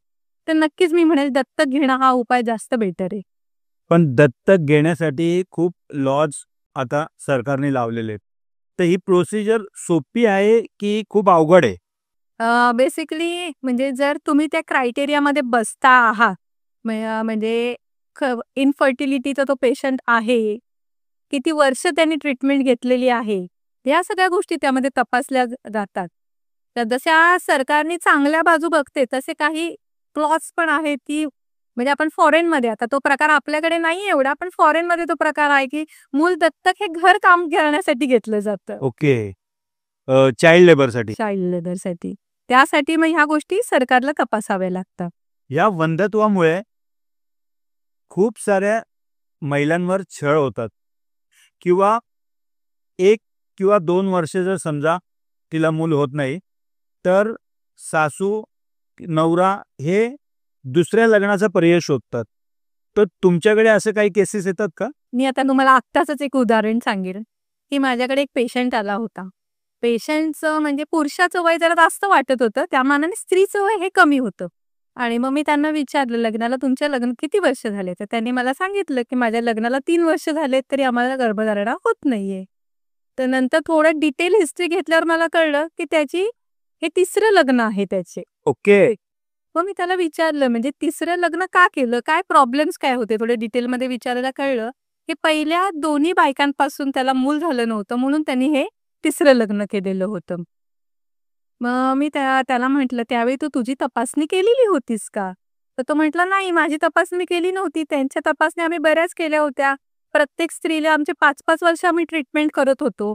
तर नक्कीच मी म्हणेल दत्तक घेणं हा उपाय जास्त बेटर आहे. पण दत्तक घेण्यासाठी खूप लॉज आता सरकारने लावलेले आहेत. तर ही प्रोसिजर सोपी आहे की खूप अवघड आहे? बेसिकली म्हणजे जर तुम्ही त्या क्रायटेरियामध्ये बसता आहात, म्हणजे इनफर्टिलिटीचा तो पेशंट आहे, किती वर्ष त्यांनी ट्रीटमेंट घेतलेली आहे, या सगळ्या गोष्टी त्यामध्ये तपासल्या जातात. तर जशा सरकारने चांगल्या बाजू बघते, तसे काही क्लॉज पण आहेत, की म्हणजे आपण फॉरेनमध्ये आता तो प्रकार आपल्याकडे नाही एवढा, पण फॉरेनमध्ये तो प्रकार आहे, की मूल दत्तक हे घर काम करण्यासाठी घेतलं जातं. ओके. चाइल्ड लेबरसाठी. चाइल्ड लेबरसाठी. त्यासाठी मग ह्या गोष्टी सरकारला तपासाव्या लागतात. या वंध्यत्वामुळे खूप साऱ्या महिलांवर छळ होतात किंवा 1 किंवा 2 वर्ष जर समजा तिला मूल होत नाही, तर सासू, नवरा हे दुसऱ्या लग्नाचा पर्याय शोधतात. तर तुमच्याकडे असे काही केसेस येतात का? मी आता तुम्हाला आत्ताचंच एक उदाहरण सांगेन, की माझ्याकडे एक पेशंट आला होता. पेशंटचं म्हणजे पुरुषाचं वय जरा जास्त वाटत होतं, त्या मानाने स्त्रीचं वय हे कमी होतं. आणि मग मी त्यांना विचारलं, "लग्नाला तुमच्या लग्न किती वर्ष झाले?" तर त्यांनी मला सांगितलं, की "माझ्या लग्नाला 3 वर्ष झालेत, तरी आम्हाला गर्भधारणा होत नाहीये." तर नंतर थोडं डिटेल हिस्ट्री घेतल्यावर मला कळलं, की हे 3रं लग्न आहे त्याचे. ओके. मग मी त्याला विचारलं, "म्हणजे 3रं लग्न का केलं? काय प्रॉब्लेम्स काय होते?" थोडे डिटेलमध्ये विचारायला कळलं, की पहिल्या दोन्ही बायकांपासून त्याला मूल झालं नव्हतं, म्हणून त्यांनी हे 3रं लग्न केलेलं होतं. मग मी त्याला म्हटलं, "त्यावेळी तू तुझी तपासणी केलेली होतीस का?" तर तो म्हटला, "नाही, माझी तपासणी केली नव्हती. त्यांच्या तपासण्या आम्ही बऱ्याच केल्या होत्या. प्रत्येक स्त्रीला आमचे 5-5 वर्ष आम्ही ट्रीटमेंट करत होतो.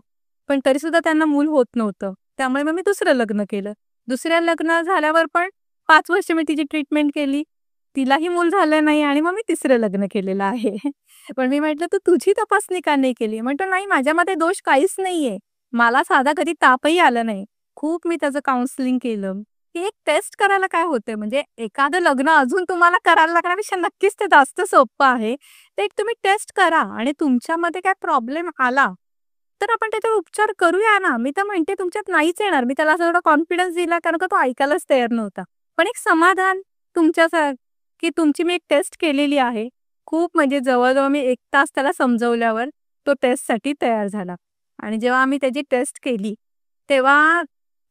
पण तरीसुद्धा त्यांना मूल होत नव्हतं. त्यामुळे मग मी 2रं लग्न केलं. 2ऱ्या लग्न झाल्यावर पण 5 वर्ष मी तिची ट्रीटमेंट केली. तिलाही मूल झालं नाही आणि मग मी 3रं लग्न केलेलं आहे." पण मी म्हटलं, "तू तुझी तपासणी का नाही केली?" म्हणतो, "नाही, माझ्यामध्ये दोष काहीच नाहीये. मला साधा कधी तापही आला नाही." खूप मी त्याचं काउन्सिलिंग केलं, की एक टेस्ट करायला काय होतंय, म्हणजे एखादं लग्न अजून तुम्हाला करायला लागण्यापेक्षा नक्कीच ते जास्त सोपं आहे. ते एक तुम्ही टेस्ट करा आणि तुमच्यामध्ये काय प्रॉब्लेम आला, तर आपण त्याच्यावर उपचार करूया ना. मी तर म्हणते तुमच्यात नाहीच येणार. मी त्याला असा थोडा कॉन्फिडन्स दिला कारण का तो ऐकायलाच तयार नव्हता. पण एक समाधान की तुमची मी एक टेस्ट केलेली आहे. खूप म्हणजे जवळ-जवळ मी 1 तास त्याला समजवल्यावर तो टेस्टसाठी तयार झाला. आणि जेव्हा आम्ही त्याची टेस्ट केली, तेव्हा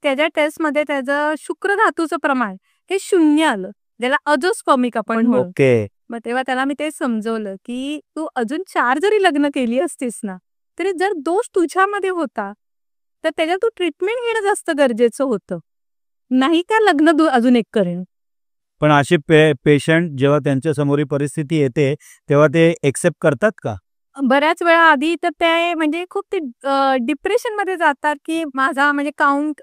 त्याच्या टेस्टमध्ये त्याचं शुक्र धातूचं प्रमाण हे 0 आलं. ज्याला अजोस्पर्मिक आपण म्हणू. ओके. मग तेव्हा त्याला मी ते समजवलं, की तू अजून 4 जरी लग्न केली असतीस ना, तरी जर दोष तुझ्यामध्ये होता, तर त्याच्यात तू ट्रीटमेंट घेणं जास्त गरजेचं होतं. नाही का लग्न अजून एक करेन. पण असे पेशंट जेव्हा त्यांच्या समोर ही परिस्थिती येते, तेव्हा ते एक्सेप्ट करतात का? बऱ्याच वेळा आधी तर ते म्हणजे खूप ते डिप्रेशनमध्ये जातात, की माझा म्हणजे काउंट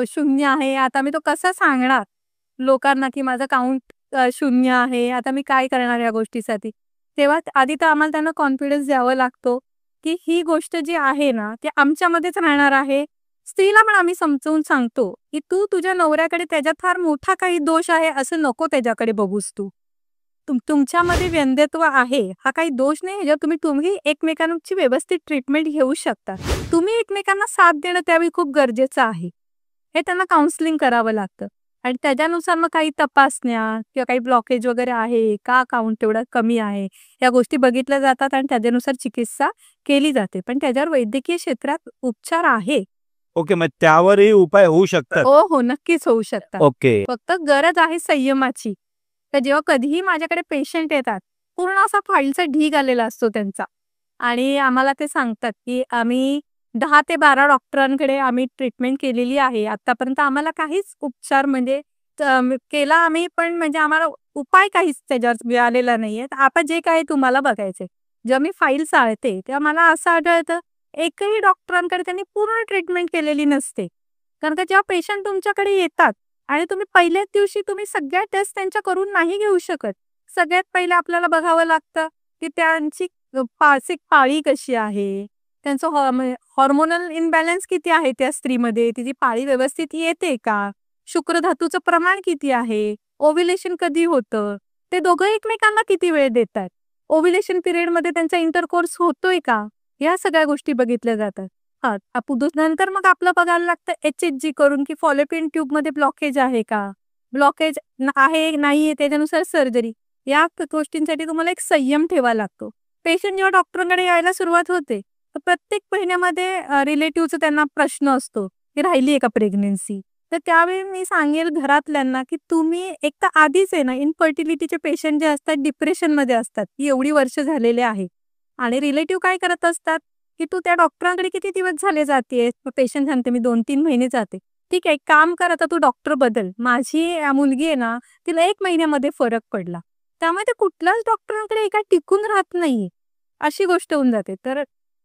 0 आहे. आता मी तो कसा सांगणार लोकांना, की माझा काउंट 0 आहे. आता मी काय करणार या गोष्टीसाठी? तेव्हा आधी तर आम्हाला त्यांना कॉन्फिडन्स द्यावा लागतो, की ही गोष्ट जी आहे ना, ती आमच्यामध्येच राहणार आहे. स्त्रीला पण आम्ही समजावून सांगतो, की तू तुझ्या नवऱ्याकडे त्याच्यात फार मोठा काही दोष आहे असं नको त्याच्याकडे बघूस तू. तुमच्यामध्ये व्यंध्यत्व आहे, हा काही दोष नाही. ह्याच्यावर तुम्ही एकमेकांची व्यवस्थित ट्रीटमेंट घेऊ शकता. तुम्ही एकमेकांना साथ देणं त्यावेळी खूप गरजेचं आहे. हे त्यांना काउन्सिलिंग करावं लागतं. आणि त्याच्यानुसार मग काही तपासण्या किंवा काही ब्लॉकेज वगैरे आहे का, काउंट तेवढा कमी आहे, या गोष्टी बघितल्या जातात आणि त्याच्यानुसार चिकित्सा केली जाते. पण त्याच्यावर वैद्यकीय क्षेत्रात उपचार आहे. ओके, मग त्यावरही उपाय होऊ शकतात. हो, नक्कीच होऊ शकतात. ओके. फक्त गरज आहे संयमाची. तर जेव्हा कधीही माझ्याकडे पेशंट येतात, पूर्ण असा फाईलचा ढीग आलेला असतो त्यांचा आणि आम्हाला ते सांगतात, की आम्ही 10 ते 12 डॉक्टरांकडे आम्ही ट्रीटमेंट केलेली आहे. आत्तापर्यंत आम्हाला काहीच उपचार म्हणजे केला आम्ही, पण म्हणजे आम्हाला उपाय काहीच त्याच्यावर मिळालेला नाहीये. तर आता जे काही तुम्हाला बघायचंय. जेव्हा मी फाईल चाळते, तेव्हा मला असं आढळतं, एकही डॉक्टरांकडे त्यांनी पूर्ण ट्रीटमेंट केलेली नसते. कारण का जेव्हा पेशंट तुमच्याकडे येतात आणि तुम्ही पहिल्याच दिवशी तुम्ही सगळ्या टेस्ट त्यांच्या करून नाही घेऊ शकत. सगळ्यात पहिले आपल्याला बघावं लागतं, की त्यांची मासिक पाळी कशी आहे, त्यांचं हॉर्मोनल इम्बॅलन्स किती आहे त्या स्त्रीमध्ये, तिची पाळी व्यवस्थित येते का, शुक्रधातूचं प्रमाण किती आहे, ओव्ह्युलेशन कधी होतं, ते दोघं एकमेकांना किती वेळ देतात, ओव्ह्युलेशन पिरियडमध्ये त्यांचा इंटरकोर्स होतोय का, या सगळ्या गोष्टी बघितल्या जातात. नंतर मग आपलं बघायला लागतं HHG करून, की फॉलोपियन ट्यूबमध्ये ब्लॉकेज आहे का, ब्लॉकेज आहे नाहीये त्याच्यानुसार सर्जरी. या गोष्टींसाठी तुम्हाला एक संयम ठेवावा लागतो. पेशंट जेव्हा डॉक्टरांकडे यायला सुरुवात होते, तर प्रत्येक महिन्यामध्ये रिलेटिव्हचा त्यांना प्रश्न असतो, की राहिली आहे का प्रेग्नन्सी. तर त्यावेळी मी सांगेल घरातल्यांना, की तुम्ही एक तर आधीच आहे ना, इनफर्टिलिटीचे पेशंट जे असतात डिप्रेशनमध्ये असतात, की एवढी वर्ष झालेले आहे आणि रिलेटिव्ह काय करत असतात, की तू त्या डॉक्टरांकडे किती दिवस झाले जातेस? पेशंट सांगते मी 2-3 महिने जाते. ठीक आहे, एक काम कर, आता तू डॉक्टर बदल. माझी मुलगी आहे ना, तिला 1 महिन्यामध्ये फरक पडला. त्यामुळे ते कुठल्याच डॉक्टरांकडे एका टिकून राहत नाहीये. अशी गोष्ट होऊन जाते. तर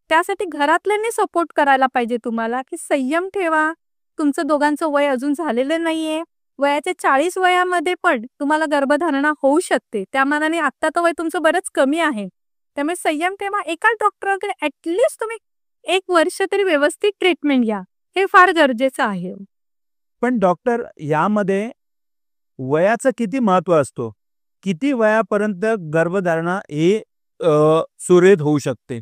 त्यासाठी घरातल्यांनी सपोर्ट करायला पाहिजे तुम्हाला, की संयम ठेवा. तुमचं दोघांचं वय अजून झालेलं नाहीये. वयाच्या 40 वयामध्ये पण तुम्हाला गर्भधारणा होऊ शकते. त्या मानाने आत्ता तर वय तुमचं बरंच कमी आहे. त्यामुळे संयम ठेवा. एकाच डॉक्टरांकडे ॲटलीस्ट तुम्ही 1 वर्ष तरी व्यवस्थित ट्रीटमेंट घ्या. हे फार गरजेचं आहे. पण डॉक्टर, यामध्ये वयाचं किती महत्व असतो? किती वयापर्यंत गर्भधारणा ही सुरळीत होऊ शकते?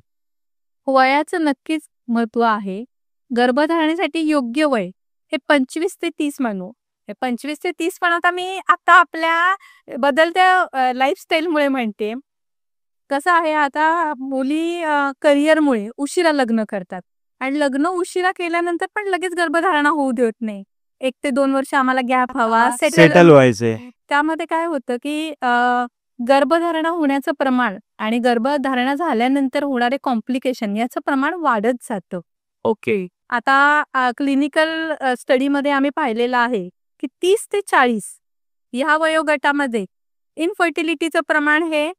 वयाचं नक्कीच महत्व आहे. गर्भधारणेसाठी योग्य वय हे 25 ते 30 मानू. हे 25 ते 30 पण आता मी आपल्या बदलत्या लाईफस्टाईलमुळे म्हणते. कसं आहे आता मुली करिअरमुळे उशिरा लग्न करतात आणि लग्न उशिरा केल्यानंतर पण लगेच गर्भधारणा होऊ देत नाही. 1 ते 2 वर्ष आम्हाला गॅप हवा, सेटल व्हायचंय. त्यामध्ये काय होतं, की गर्भधारणा होण्याचं प्रमाण आणि गर्भधारणा झाल्यानंतर होणारे कॉम्प्लिकेशन याचं प्रमाण वाढत जातं. ओके. आता क्लिनिकल स्टडीमध्ये आम्ही पाहिलेलं आहे, की 30 ते 40 ह्या वयोगटामध्ये इनफर्टिलिटीचं प्रमाण हे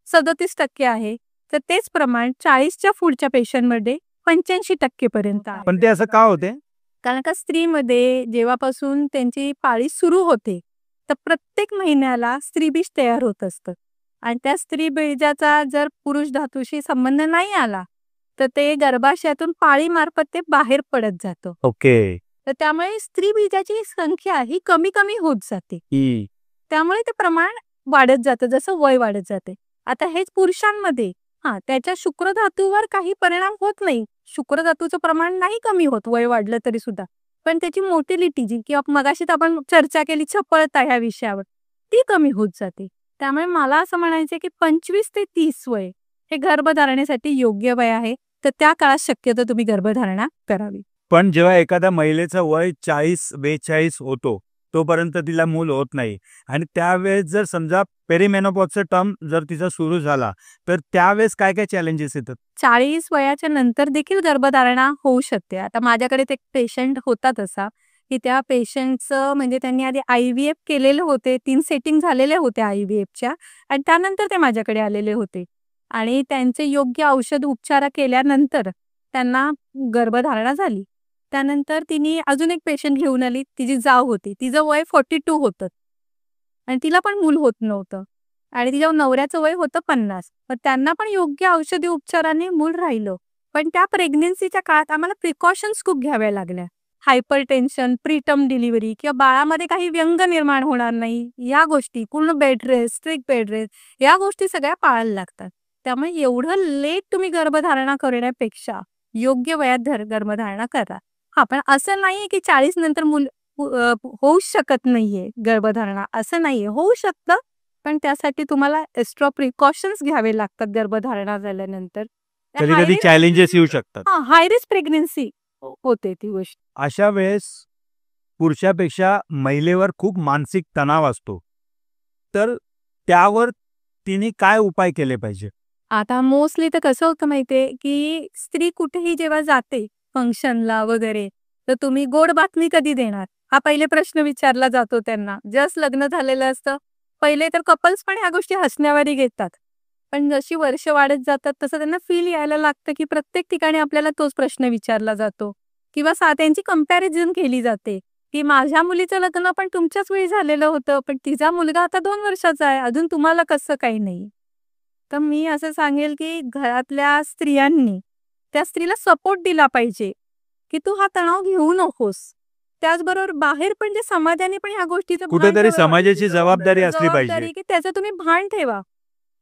37% आहे. तर तेच प्रमाण 40च्या पुढच्या पेशंटमध्ये 85% पर्यंत आहे. पण ते असं का होते? कारण का स्त्रीमध्ये जेव्हापासून त्यांची पाळी सुरू होते, तर प्रत्येक महिन्याला स्त्रीबीज तयार होत असतं आणि त्या स्त्रीबीजाचा जर पुरुष धातूशी संबंध नाही आला, तर ते गर्भाशयातून पाळीमार्फत ते बाहेर पडत जातं. ओके. तर त्यामुळे स्त्रीबीजाची संख्या ही कमी होत जाते. त्यामुळे ते प्रमाण वाढत जातं जसं वय वाढत जाते. आता हेच पुरुषांमध्ये त्याच्या शुक्रधातूवर काही परिणाम होत नाही. शुक्रधातूचं प्रमाण नाही कमी होत वय वाढलं तरी सुद्धा. पण त्याची मोटिलिटी जी किंवा मगाशीच आपण चर्चा केली चपळता ह्या विषयावर, ती कमी होत जाते. त्यामुळे मला असं म्हणायचं की 25 ते 30 वय हे गर्भधारणेसाठी योग्य वय आहे. तर त्या काळात शक्यतो तुम्ही गर्भधारणा करावी. पण जेव्हा एखाद्या महिलेचं वय 40-42 होतो, तोपर्यंत तिला मूल होत नाही आणि त्यावेळेस जर समजा पेरिमेनोपॉजचा टर्म जर तिचा सुरू झाला, तर त्यावेळेस काय काय चॅलेंजेस येतात? 40 वयाच्या नंतर देखील गर्भधारणा होऊ शकते. आता माझ्याकडे एक पेशंट होता तसा, की त्या पेशंटचं म्हणजे त्यांनी आधी IVF केलेले होते. 3 सेटिंग झालेल्या होत्या IVFच्या आणि त्यानंतर ते माझ्याकडे आलेले होते आणि त्यांचे योग्य औषध उपचार केल्यानंतर त्यांना गर्भधारणा झाली. त्यानंतर तिने अजून एक पेशंट घेऊन आली. तिची जाव होती. तिचं वय 42 होतं आणि तिला पण मूल होत नव्हतं आणि तिच्या नवऱ्याचं वय होतं 50. मग त्यांना पण योग्य औषधी उपचाराने मूल राहिलं. पण त्या प्रेग्नन्सीच्या काळात आम्हाला प्रिकॉशन्स खूप घ्याव्या लागल्या. हायपरटेन्शन, प्रीटर्म डिलिव्हरी किंवा बाळामध्ये काही व्यंग निर्माण होणार नाही, या गोष्टी, पूर्ण bed rest, strict bed rest, या गोष्टी सगळ्या पाळायला लागतात. त्यामुळे एवढं लेट तुम्ही गर्भधारणा करण्यापेक्षा योग्य वयात गर्भधारणा करा. पण असं नाहीये की 40 नंतर मूल होऊच शकत नाहीये गर्भधारणा, असं नाहीये. होऊ शकतं, पण त्यासाठी तुम्हाला एक्स्ट्रा प्रिकॉशन्स घ्यावे लागतात गर्भधारणा झाल्यानंतर. कधी कधी चॅलेंजेस येऊ शकतात. हाय रिस्क प्रेग्नन्सी होते ती गोष्ट. अशा वेळेस पुरुषापेक्षा महिलेवर खूप मानसिक तणाव असतो, तर त्यावर तिने काय उपाय केले पाहिजे? आता मोस्टली तर कसं होतं माहितीये, की स्त्री कुठेही जेव्हा जाते फंक्शनला वगैरे, तर तुम्ही गोड बातमी कधी देणार? हा पहिले प्रश्न विचारला जातो त्यांना. जस्ट लग्न झालेलं असतं. पहिले तर कपल्स पण ह्या गोष्टी हसण्यावारी घेतात. पण जशी वर्ष वाढत जातात तसं त्यांना फील यायला लागतं, की प्रत्येक ठिकाणी आपल्याला तोच प्रश्न विचारला जातो किंवा त्यांची कंपॅरिझन केली जाते, की माझ्या मुलीचं लग्न पण तुमच्याच वेळी झालेलं होतं, पण तिचा मुलगा आता 2 वर्षाचा आहे, अजून तुम्हाला कसं काही नाही? तर मी असं सांगेल, की घरातल्या स्त्रियांनी त्या स्त्रीला सपोर्ट दिला पाहिजे, की तू हा तणाव घेऊ नकोस. त्याचबरोबर बाहेर पण जे समाजाने पण ह्या गोष्टीचं भान कुठेतरी ठेवावं. समाजाची जबाबदारी असली पाहिजे. जबाबदारी, की त्याचं तुम्ही भान ठेवा.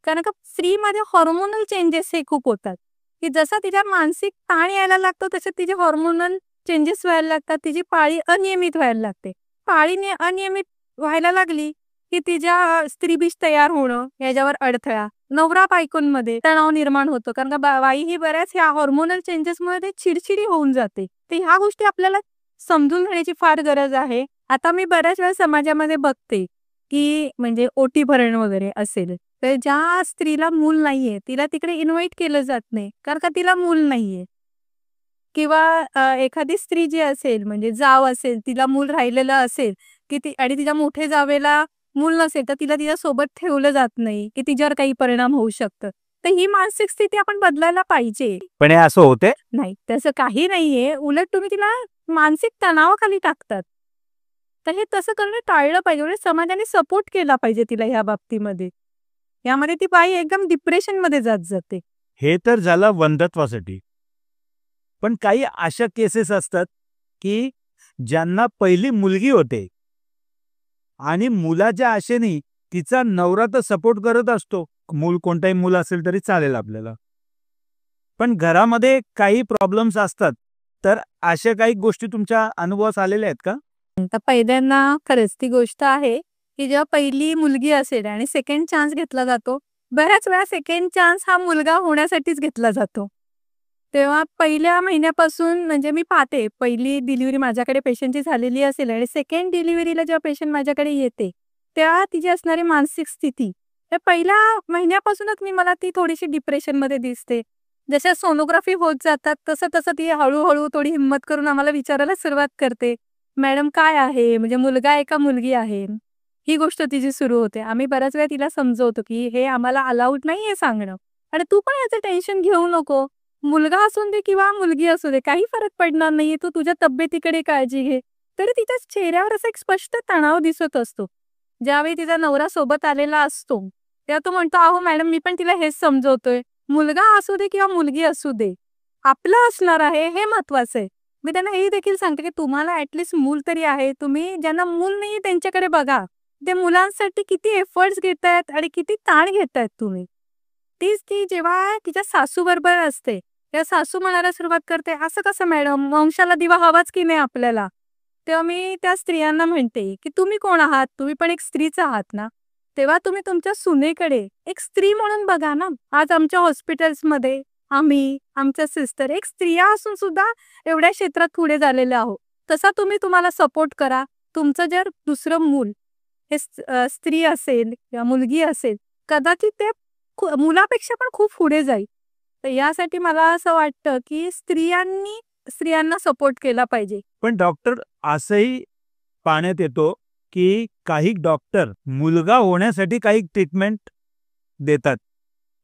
कारण का स्त्रीमध्ये हार्मोनल चेंजेस हे खूप होतात, की जसा तिच्या मानसिक ताण यायला लागतो तसे तिचे हार्मोनल चेंजेस व्हायला लागतात. तिची पाळी अनियमित व्हायला लागते. पाळी अनियमित व्हायला लागली, की तिच्या स्त्रीबीज तयार होणं याच्यावर अडथळा. नवरा बायकोंमध्ये तणाव निर्माण होतो, कारण का बाई ही बऱ्याच ह्या हार्मोनल चेंजेसमुळे ते चिडचिडी होऊन जाते. तर ह्या गोष्टी आपल्याला समजून घेण्याची फार गरज आहे. आता मी बऱ्याच वेळा समाजामध्ये बघते, की म्हणजे ओटी भरण वगैरे असेल, तर ज्या स्त्रीला मूल नाहीये तिला तिकडे इन्व्हाइट केलं जात नाही, कारण का तिला मूल नाहीये. किंवा एखादी स्त्री जी असेल म्हणजे जाव असेल, तिला मूल राहिलेलं असेल, की ती आणि तिच्या मोठे जावेला मूल नसेल, तर तिला तिच्यासोबत ठेवलं जात नाही, की तिच्यावर काही परिणाम होऊ शकतं. तर ही मानसिक स्थिती आपण बदलायला पाहिजे. पण हे असं होते? नाही, तसं काही नाहीये. उलट तुम्ही तिला मानसिक तणावाखाली टाकतात. तर हे तसं करणं टाळलं पाहिजे. म्हणजे समाजाने सपोर्ट केला पाहिजे तिला ह्या बाबतीमध्ये. यामध्ये ती बाई एकदम डिप्रेशनमध्ये जात जाते. हे तर झालं वंध्यत्वासाठी. पण काही अशा केसेस असतात, की ज्यांना पहिली मुलगी होते आणि मुलाच्या आशेने तिचा नवरा तर सपोर्ट करत असतो. मूल कोणताही मूल असेल तरी चालेल आपल्याला. पण घरामध्ये काही प्रॉब्लेम्स असतात. तर अशा काही गोष्टी तुमच्या अनुभवास आलेल्या आहेत का? तर पहिल्यांदा खरंच ती गोष्ट आहे, की जेव्हा पहिली मुलगी असेल आणि सेकंड चान्स घेतला जातो, बऱ्याच वेळा सेकंड चान्स हा मुलगा होण्यासाठीच घेतला जातो. तेव्हा पहिल्या महिन्यापासून म्हणजे मी पाहते, पहिली डिलिव्हरी माझ्याकडे पेशंटची झालेली असेल आणि सेकंड डिलिव्हरीला जेव्हा पेशंट माझ्याकडे येते, तेव्हा तिची असणारी मानसिक स्थिती, तर पहिल्या महिन्यापासूनच मला ती थोडीशी डिप्रेशनमध्ये दिसते. जशा सोनोग्राफी होत जातात, तसं-तसं ती हळू थोडी हिंमत करून आम्हाला विचारायला सुरुवात करते. मॅडम काय आहे? म्हणजे मुलगा आहे का मुलगी आहे? ही गोष्ट तिची सुरू होते. आम्ही बऱ्याच वेळा तिला समजवतो, की हे आम्हाला अलाउड नाहीये सांगणं आणि तू पण याचं टेन्शन घेऊ नको. मुलगा असू दे किंवा मुलगी असू दे, काही फरक पडणार नाहीये. तू तुझ्या तब्येतीकडे काळजी घे. तरी तिच्या चेहऱ्यावर असा एक स्पष्ट तणाव दिसत असतो. ज्यावेळी तिचा नवरा सोबत आलेला असतो, तेव्हा तो म्हणतो, "अहो मॅडम, मी पण तिला हेच समजवतोय. मुलगा असू दे किंवा मुलगी असू दे, आपलं असणार आहे हे महत्वाचं आहे." मी त्यांना हे देखील सांगते, की तुम्हाला ॲटलीस्ट मूल तरी आहे. तुम्ही ज्यांना मूल नाहीये त्यांच्याकडे बघा. ते मुलांसाठी किती एफर्ट्स घेतायत आणि किती ताण घेतायत तुम्ही. तीच ती जेव्हा तिच्या सासूबरोबर असते, तेव्हा सासू म्हणायला सुरुवात करते, "असं कसं मॅडम? वंशाला दिवा हवाच की नाही आपल्याला?" तेव्हा मी त्या स्त्रियांना म्हणते, की तुम्ही कोण आहात? तुम्ही पण एक स्त्रीच आहात ना. तेव्हा तुम्ही तुमच्या सुनेकडे एक स्त्री म्हणून बघा ना. आज आमच्या हॉस्पिटल्समध्ये आम्ही, आमच्या सिस्टर एक स्त्रिया असून सुद्धा एवढ्या क्षेत्रात पुढे झालेले आहोत. तसा तुम्ही तुम्हाला सपोर्ट करा. तुमचं जर दुसरं मूल हे स्त्री असेल किंवा मुलगी असेल, कदाचित ते मुलापेक्षा पण खूप पुढे जाईल. तर यासाठी मला असं वाटतं, की स्त्रियांना सपोर्ट केला पाहिजे. पण डॉक्टर, असंही पाहण्यात येतो, की काही डॉक्टर मुलगा होण्यासाठी काही ट्रीटमेंट देतात.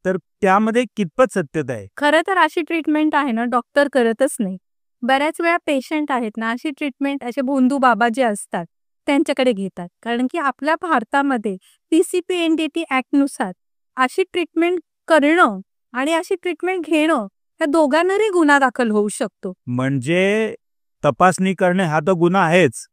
तर त्यामध्ये कितपत सत्यता आहे? खरं तर अशी ट्रीटमेंट आहे ना, डॉक्टर करतच नाही. बऱ्याच वेळा पेशंट आहेत ना, अशी ट्रीटमेंट असे भोंदू बाबा जे असतात, त्यांच्याकडे घेतात. कारण की आपल्या भारतामध्ये PCPNDT ॲक्टनुसार अशी ट्रीटमेंट करणं आणि अशी ट्रीटमेंट घेणं, या दोघांवरही गुन्हा दाखल होऊ शकतो. म्हणजे तपासणी करणे हा तर गुन्हा आहेच,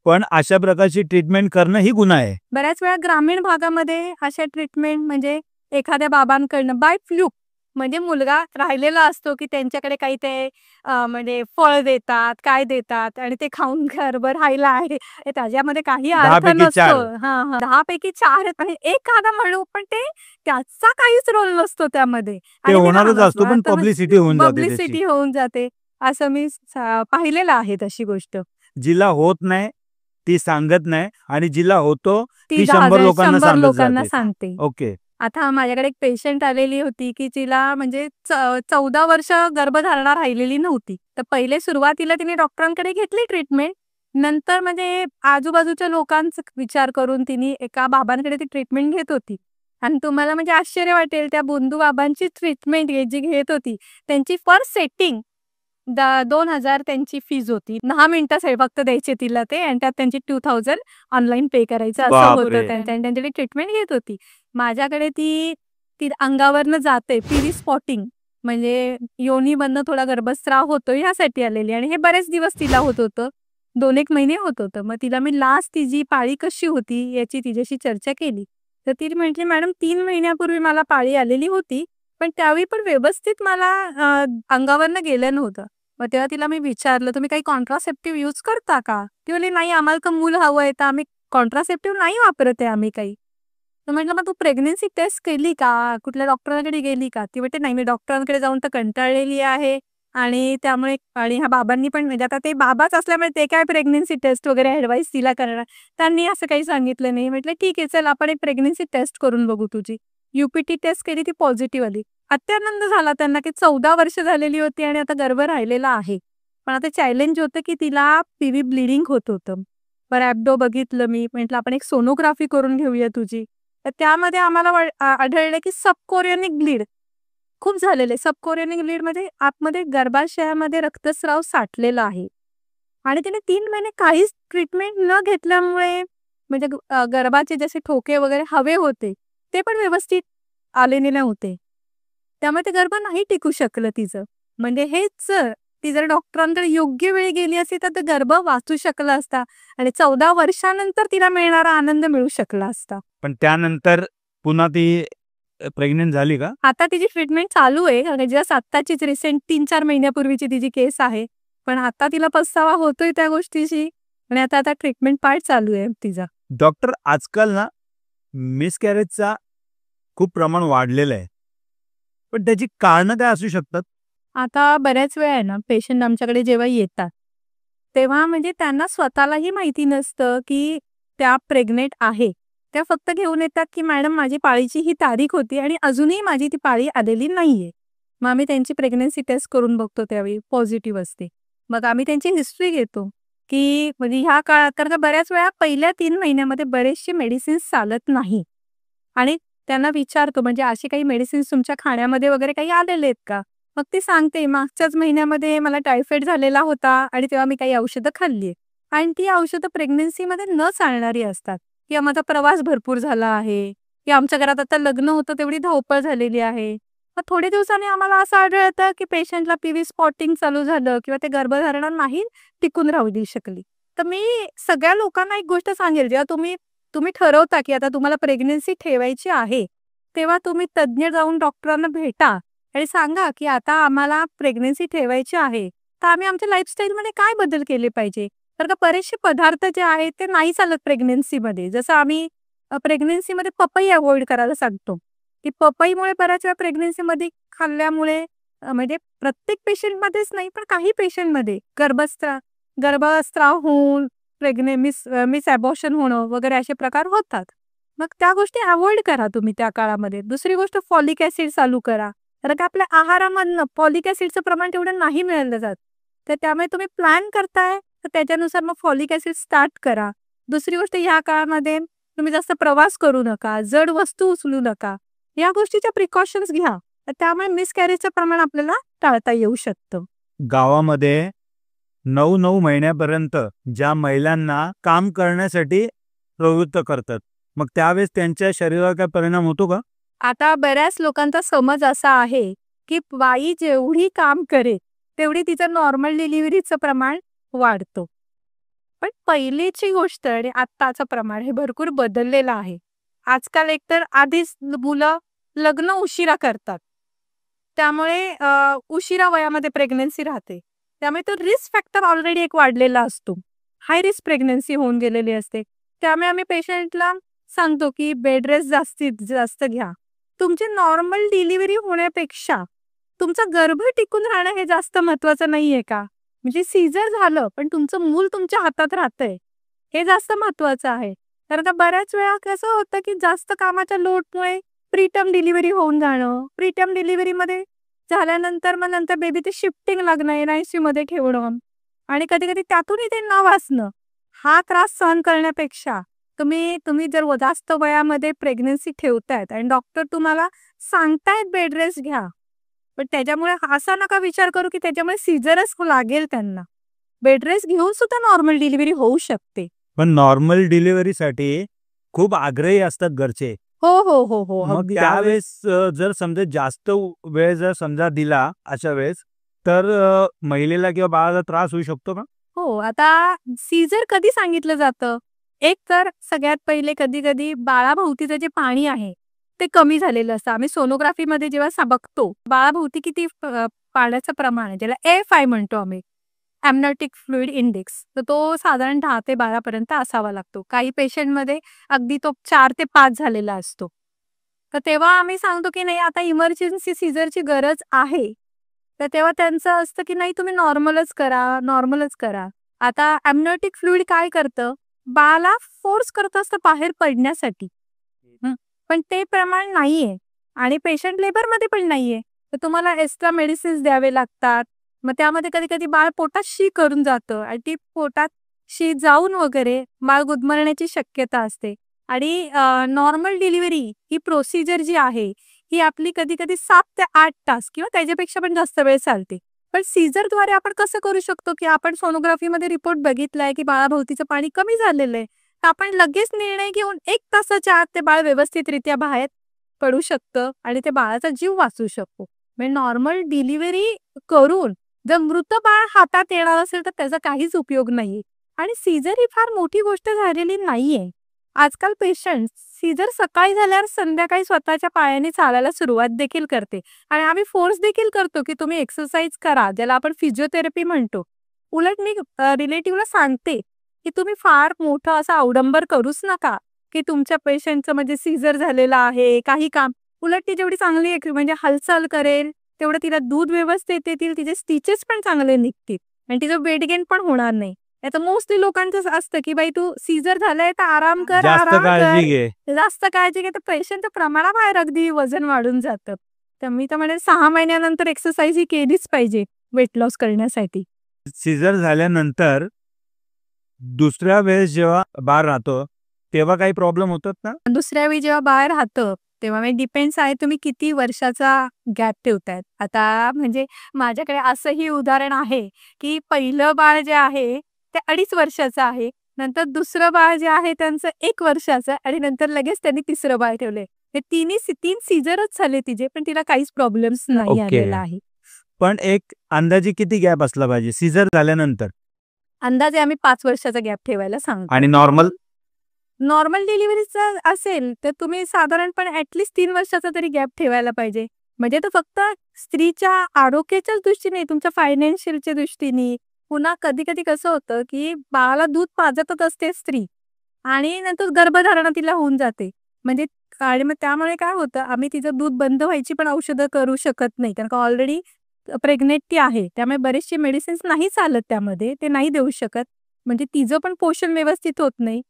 पण अशा प्रकारची ट्रीटमेंट करणं ही गुन्हा आहे. बऱ्याच वेळा ग्रामीण भागामध्ये अशा ट्रीटमेंट म्हणजे एखाद्या बाबांकडनं बाय फ्लूक म्हणजे मुलगा राहिलेला असतो, की त्यांच्याकडे काही ते म्हणजे फळ देतात, काय देतात आणि ते खाऊन गर्भ राहिला आहे. त्याच्यामध्ये काही 10 अर्थ पैकी नसतो. 4 हां. 10 पैकी 4 आणि एखादा म्हणू, पण ते त्याचा काहीच रोल नसतो त्यामध्ये. ते आणि मी होणारच लहान असतो. असतो, पण आता पब्लिसिटी होऊन जाते त्याची. पब्लिसिटी होऊन जाते. असं मी पाहिलेलं आहे तशी गोष्ट. जिला होत नाही, ती सांगत नाही आणि जिला होतो, ती ती 100 लोकांना 100 सांगत लोकांना जाते. सांगते. ओके. आता माझ्याकडे एक पेशंट आलेली होती, की तिला म्हणजे 14 वर्ष गर्भधारणा राहिलेली नव्हती. तर पहिले सुरुवातीला तिने डॉक्टरांकडे घेतली ट्रीटमेंट. नंतर म्हणजे आजूबाजूच्या लोकांचा विचार करून तिने एका बाबांकडे ती ट्रीटमेंट घेत होती. आणि तुम्हाला म्हणजे आश्चर्य वाटेल, त्या बुंदू बाबांची ट्रीटमेंट जी घेत होती, त्यांची पर सेटिंग 2,000 त्यांची फीज होती. 10 मिनिटं फक्त द्यायचे तिला ते आणि त्यात त्यांची 2,000 ऑनलाईन पे करायचं असं होतं बापरे! त्यांचं आणि त्यांची ट्रीटमेंट घेत होती. माझ्याकडे ती ती अंगावरनं जाते पीव्ही स्पॉटिंग म्हणजे योनीमधनं थोडा गर्भस्राव होतो ह्यासाठी आलेली आणि हे बरेच दिवस तिला होत होतं. 2-1 महिने होत होतं. मग तिला मी लास्ट तिची पाळी कशी होती याची तिच्याशी चर्चा केली. तर ती म्हटली, "मॅडम 3 महिन्यापूर्वी मला पाळी आलेली होती, पण त्यावेळी पण व्यवस्थित मला अंगावरनं गेलं नव्हतं." मग तेव्हा तिला मी विचारलं, "तुम्ही काही कॉन्ट्रासेप्टिव्ह यूज करता का?" ती म्हणाली, "नाही, आम्हाला तर मूल हवंय, तर आम्ही कॉन्ट्रासेप्टिव्ह नाही वापरत आहे आम्ही काही." तर म्हटलं, "मग तू प्रेग्नन्सी टेस्ट केली का? कुठल्या डॉक्टरांकडे गेली का?" ती म्हणते, "नाही, मी डॉक्टरांकडे जाऊन तर कंटाळलेली आहे आणि त्यामुळे आणि ह्या बाबांनी पण म्हणजे आता ते बाबाच असल्यामुळे ते काय प्रेग्नन्सी टेस्ट वगैरे ॲडवाईस तिला करणार. त्यांनी असं काही सांगितलं नाही." म्हटलं, "ठीक आहे, चल आपण एक प्रेग्नन्सी टेस्ट करून बघू तुझी." यूपीटी टेस्ट केली, ती पॉझिटिव्ह आली. अत्यानंद झाला त्यांना, की 14 वर्ष झालेली होती आणि आता गर्भ राहिलेला आहे. पण आता चॅलेंज होतं, की तिला पीव्ही ब्लिडिंग होत होतं. बरं ॲब्डो बघितलं मी. म्हटलं, "आपण एक सोनोग्राफी करून घेऊया तुझी." तर त्यामध्ये आम्हाला आढळलं, की सबकोरियनिक ब्लीड खूप झालेलं आहे. सबकोरियनिक ब्लीडमध्ये आतमध्ये गर्भाशयामध्ये रक्तस्राव साठलेला आहे. आणि तिने 3 महिने काहीच ट्रीटमेंट न घेतल्यामुळे म्हणजे गर्भाचे जसे ठोके वगैरे हवे होते, ते पण व्यवस्थित आलेले नव्हते. त्यामुळे ते गर्भ नाही टिकू शकलं तिचं. म्हणजे हेच ती जर डॉक्टरांकडे योग्य वेळी गेली असती, तर ते गर्भ वाचू शकला असता आणि 14 वर्षानंतर तिला मिळणारा आनंद मिळू शकला असता. पण त्यानंतर पुन्हा ती प्रेग्नंट झाली का? आता तिची ट्रीटमेंट चालू आहे आणि जस्ट आत्ताचीच रिसेंट 3-4 महिन्यापूर्वीची तिची केस आहे. पण आता तिला पस्तावा होतोय त्या गोष्टीची आणि आता आता ट्रीटमेंट पार्ट चालू आहे तिचा. डॉक्टर आजकाल ना मिसकॅरेजचा खूप प्रमाण वाढलेलं आहे. पण त्याची कारणं काय असू शकतात? आता बऱ्याच वेळा आहे ना, पेशंट आमच्याकडे जेव्हा येतात, तेव्हा म्हणजे त्यांना स्वतःलाही माहिती नसतं, की त्या प्रेग्नंट आहे. त्या फक्त घेऊन येतात, की "मॅडम माझी पाळीची ही तारीख होती आणि अजूनही माझी ती पाळी आलेली नाहीये." मग आम्ही त्यांची प्रेग्नन्सी टेस्ट करून बघतो त्यावेळी पॉझिटिव्ह असते. मग आम्ही त्यांची हिस्ट्री घेतो, की म्हणजे ह्या काळात कारण का बऱ्याच वेळा पहिल्या 3 महिन्यामध्ये बरेचसे मेडिसिन्स चालत नाही आणि त्यांना विचारतो म्हणजे असे काही मेडिसिन्स तुमच्या खाण्यामध्ये वगैरे काही आलेले आहेत का? मग ती सांगते, "मागच्याच महिन्यामध्ये मला टायफॉईड झालेला होता आणि तेव्हा मी काही औषधं खाल्ली आणि ती औषधं प्रेग्नन्सीमध्ये न चालणारी असतात किंवा माझा प्रवास भरपूर झाला आहे किंवा आमच्या घरात आता लग्न होतं तेवढी धावपळ झालेली आहे." मग थोडे दिवसांनी आम्हाला असं आढळतं, की पेशंटला पीव्ही स्पॉटिंग चालू झालं किंवा ते गर्भधारणा नाही टिकून राहू देऊ शकली. तर मी सगळ्या लोकांना एक गोष्ट सांगेल, जेव्हा तुम्ही तुम्ही ठरवता, की आता तुम्हाला प्रेग्नन्सी ठेवायची आहे, तेव्हा तुम्ही तज्ञ जाऊन डॉक्टरांना भेटा आणि सांगा, की आता आम्हाला प्रेग्नन्सी ठेवायची आहे, तर आम्ही आमच्या लाईफस्टाईलमध्ये काय बदल केले पाहिजे? तर का बरेचसे पदार्थ जे आहेत ते नाही चालत प्रेग्नन्सीमध्ये. जसं आम्ही प्रेग्नन्सीमध्ये पपई अव्हॉइड करायला सांगतो, की पपईमुळे बऱ्याच वेळा प्रेग्नन्सीमध्ये खाल्ल्यामुळे म्हणजे प्रत्येक पेशंटमध्येच नाही, पण काही पेशंटमध्ये गर्भस्राव होऊन मिस ॲबॉर्शन होणं वगैरे असे प्रकार होतात. मग त्या गोष्टी अव्हॉइड करा तुम्ही त्या काळामध्ये. दुसरी गोष्ट फॉलिक ॲसिड चालू करा. कारण का आपल्या आहारामधनं फॉलिक ॲसिडचं प्रमाण तेवढं नाही मिळालं जात. तर त्यामुळे तुम्ही प्लॅन करताय, तर त्याच्यानुसार मग फॉलिक ॲसिड स्टार्ट करा. दुसरी गोष्ट ह्या काळामध्ये तुम्ही जास्त प्रवास करू नका, जड वस्तू उचलू नका. या गोष्टीच्या प्रिकॉशन्स घ्या. तर त्यामुळे मिसकॅरेजचं प्रमाण आपल्याला टाळता येऊ शकतं. गावामध्ये 9-9 महिन्यापर्यंत ज्या महिलांना काम करण्यासाठी प्रवृत्त करतात, मग त्यावेळेस त्यांच्या शरीरावर काय परिणाम होतो का? आता बऱ्याच लोकांचा समज असा आहे, की बाई जेवढी काम करेल, तेवढी तिचं नॉर्मल डिलिव्हरीचं प्रमाण वाढतं. पण पहिलीची गोष्ट आणि आत्ताचं प्रमाण हे भरपूर बदललेलं आहे. आजकाल एकतर आधीच मुलं लग्न उशिरा करतात त्यामुळे उशिरा वयामध्ये प्रेग्नन्सी राहते. त्यामुळे तो रिस्क फॅक्टर ऑलरेडी एक वाढलेला असतो. हाय रिस्क प्रेग्नन्सी होऊन गेलेली असते. त्यामुळे आम्ही पेशंटला सांगतो की बेड रेस्ट जास्तीत जास्त घ्या. तुमची नॉर्मल डिलिव्हरी होण्यापेक्षा तुमचं गर्भ टिकून राहणं हे जास्त महत्वाचं नाहीये का? म्हणजे सीझर झालं पण तुमचं मूल तुमच्या हातात राहतंय, हे जास्त महत्वाचं आहे. तर आता बऱ्याच वेळा कसं होतं की जास्त कामाच्या लोडमुळे प्रीटर्म डिलिव्हरी होऊन जाणं, प्रीटर्म डिलिव्हरीमध्ये झाल्यानंतर मग नंतर बेबीचे शिफ्टिंग लागणं, NICU मध्ये ठेवणं आणि कधी-कधी त्यातूनही ते न वाचणं, हा त्रास सहन करण्यापेक्षा तुम्ही जर जास्त वयामध्ये प्रेग्नन्सी ठेवतायत आणि डॉक्टर तुम्हाला सांगतायत बेड रेस्ट घ्या, पण त्याच्यामुळे असा नका विचार करू की त्याच्यामुळे सीझरच लागेल त्यांना. बेड रेस्ट घेऊन सुद्धा नॉर्मल डिलिव्हरी होऊ शकते. पण नॉर्मल डिलिव्हरीसाठी खूप आग्रही असतात घरचे. हो, हो, हो, हो. मग अगदी. त्यावेळेस जर समजा जास्त वेळ जर समजा दिला अशा वेळेस, तर महिलेला किंवा बाळाला त्रास होऊ शकतो का? हो, आता सीझर कधी सांगितलं जातं? एक तर सगळ्यात पहिले कधी-कधी बाळाभोवतीचं जे पाणी आहे, ते कमी झालेलं असतं. आम्ही सोनोग्राफीमध्ये जेव्हा बघतो, बाळाभोवती किती पाण्याचं प्रमाण आहे, ज्याला A5 म्हणतो आम्ही, एम्नियोटिक फ्लुइड इंडेक्स. तर तो साधारण 10 ते 12 पर्यंत असावा लागतो. काही पेशंटमध्ये अगदी तो 4 ते 5 झालेला असतो. तर तेव्हा आम्ही सांगतो की नाही, आता इमर्जन्सी सीझरची गरज आहे. तर तेव्हा त्यांचं असतं की नाही, तुम्ही नॉर्मलच करा, नॉर्मलच करा. आता एम्नियोटिक फ्लुइड काय करतं, बाळाला फोर्स करत असतं बाहेर पडण्यासाठी. पण ते प्रमाण नाहीये आणि पेशंट लेबरमध्ये पण नाहीये. तर तुम्हाला एक्स्ट्रा मेडिसिन्स द्यावे लागतात. मग त्यामध्ये कधी-कधी बाळ पोटात शी करून जातं आणि ती पोटात शी जाऊन वगैरे बाळ गुदमरण्याची शक्यता असते. आणि नॉर्मल डिलिव्हरी ही प्रोसिजर जी आहे, ही आपली कधी-कधी 7 ते 8 तास किंवा त्याच्यापेक्षा पण जास्त वेळ चालते. पण सीझरद्वारे आपण कसं करू शकतो, की आपण सोनोग्राफीमध्ये रिपोर्ट बघितलाय, की बाळाभोवतीचं पाणी कमी झालेलं आहे. तर आपण लगेच निर्णय घेऊन 1 तासाच्या आत ते बाळ व्यवस्थितरित्या बाहेर पडू शकतं आणि ते बाळाचा जीव वाचू शकतो. म्हणजे नॉर्मल डिलिव्हरी करून जर मृत बाळ हातात येणार असेल, तर त्याचा काहीच उपयोग नाहीये. आणि सीझर ही फार मोठी गोष्ट झालेली नाहीये. आजकाल पेशंट सीझर सकाळी झाल्यावर संध्याकाळी स्वतःच्या पायाने चालायला सुरुवात देखील करते आणि आम्ही फोर्स देखील करतो की तुम्ही एक्सरसाइज करा, ज्याला आपण फिजिओथेरपी म्हणतो. उलट मी रिलेटिव्हला सांगते की तुम्ही फार मोठं असं अवडंबर करूच नका की तुमच्या पेशंटचं म्हणजे सीझर झालेलं आहे, काही काम. उलट ती जेवढी चांगली म्हणजे हालचाल करेल, तेवढं तिला दूध व्यवस्थित येतील, तिचे स्टिचेस पण चांगले निघतील आणि तिचं वेट गेन पण होणार नाही. आता मोस्टली लोकांचं असतं की बाई तू सीझर झालंय तर आराम कर, जास्त आराम काळजी कर. घे. जास्त काळजी घे तर पेशंटच्या प्रमाणाबाहेर अगदी वजन वाढून जातं. तर मी तर म्हणेन 6 महिन्यानंतर एक्सरसाइज ही केलीच पाहिजे वेट लॉस करण्यासाठी. सीझर झाल्यानंतर दुसऱ्या वेळेस जेव्हा बाळ राहतो, तेव्हा काही प्रॉब्लेम होतात ना? दुसऱ्या वेळी जेव्हा बाळ राहतं, तेव्हा म्हणजे डिपेंड्स आहे तुम्ही किती वर्षाचा गॅप ठेवतायत. आता म्हणजे माझ्याकडे असंही उदाहरण आहे, की पहिलं बाळ जे आहे ते 2.5 वर्षाचं आहे. नंतर दुसरं बाळ जे आहे त्यांचं 1 वर्षाचं आणि नंतर लगेच त्यांनी तिसरं बाळ ठेवलंय. हे 3 सीझरच झाले तिचे, पण तिला काहीच प्रॉब्लेम्स नाही ओके. आलेला आहे. पण एक अंदाजे किती गॅप असला पाहिजे सीझर झाल्यानंतर? अंदाजे आम्ही 5 वर्षाचा गॅप ठेवायला सांगतो. आणि नॉर्मल? नॉर्मल डिलिव्हरीचा असेल तर तुम्ही साधारणपणे ॲटलीस्ट 3 वर्षाचा तरी गॅप ठेवायला पाहिजे. म्हणजे तो फक्त स्त्रीच्या आरोग्याच्याच दृष्टीने, तुमच्या फायनान्शियलच्या दृष्टीने. पुन्हा कधी-कधी कसं होतं, की बाळाला दूध पाजतच असते स्त्री आणि नंतर गर्भधारणा तिला होऊन जाते. म्हणजे आणि मग त्यामुळे काय होतं, आम्ही तिचं दूध बंद व्हायची पण औषधं करू शकत नाही. कारण का ऑलरेडी प्रेग्नेंट ती आहे. त्यामुळे बरेचसे मेडिसिन्स नाही चालत त्यामध्ये, ते नाही देऊ शकत. म्हणजे तिचं पण पोषण व्यवस्थित होत नाही.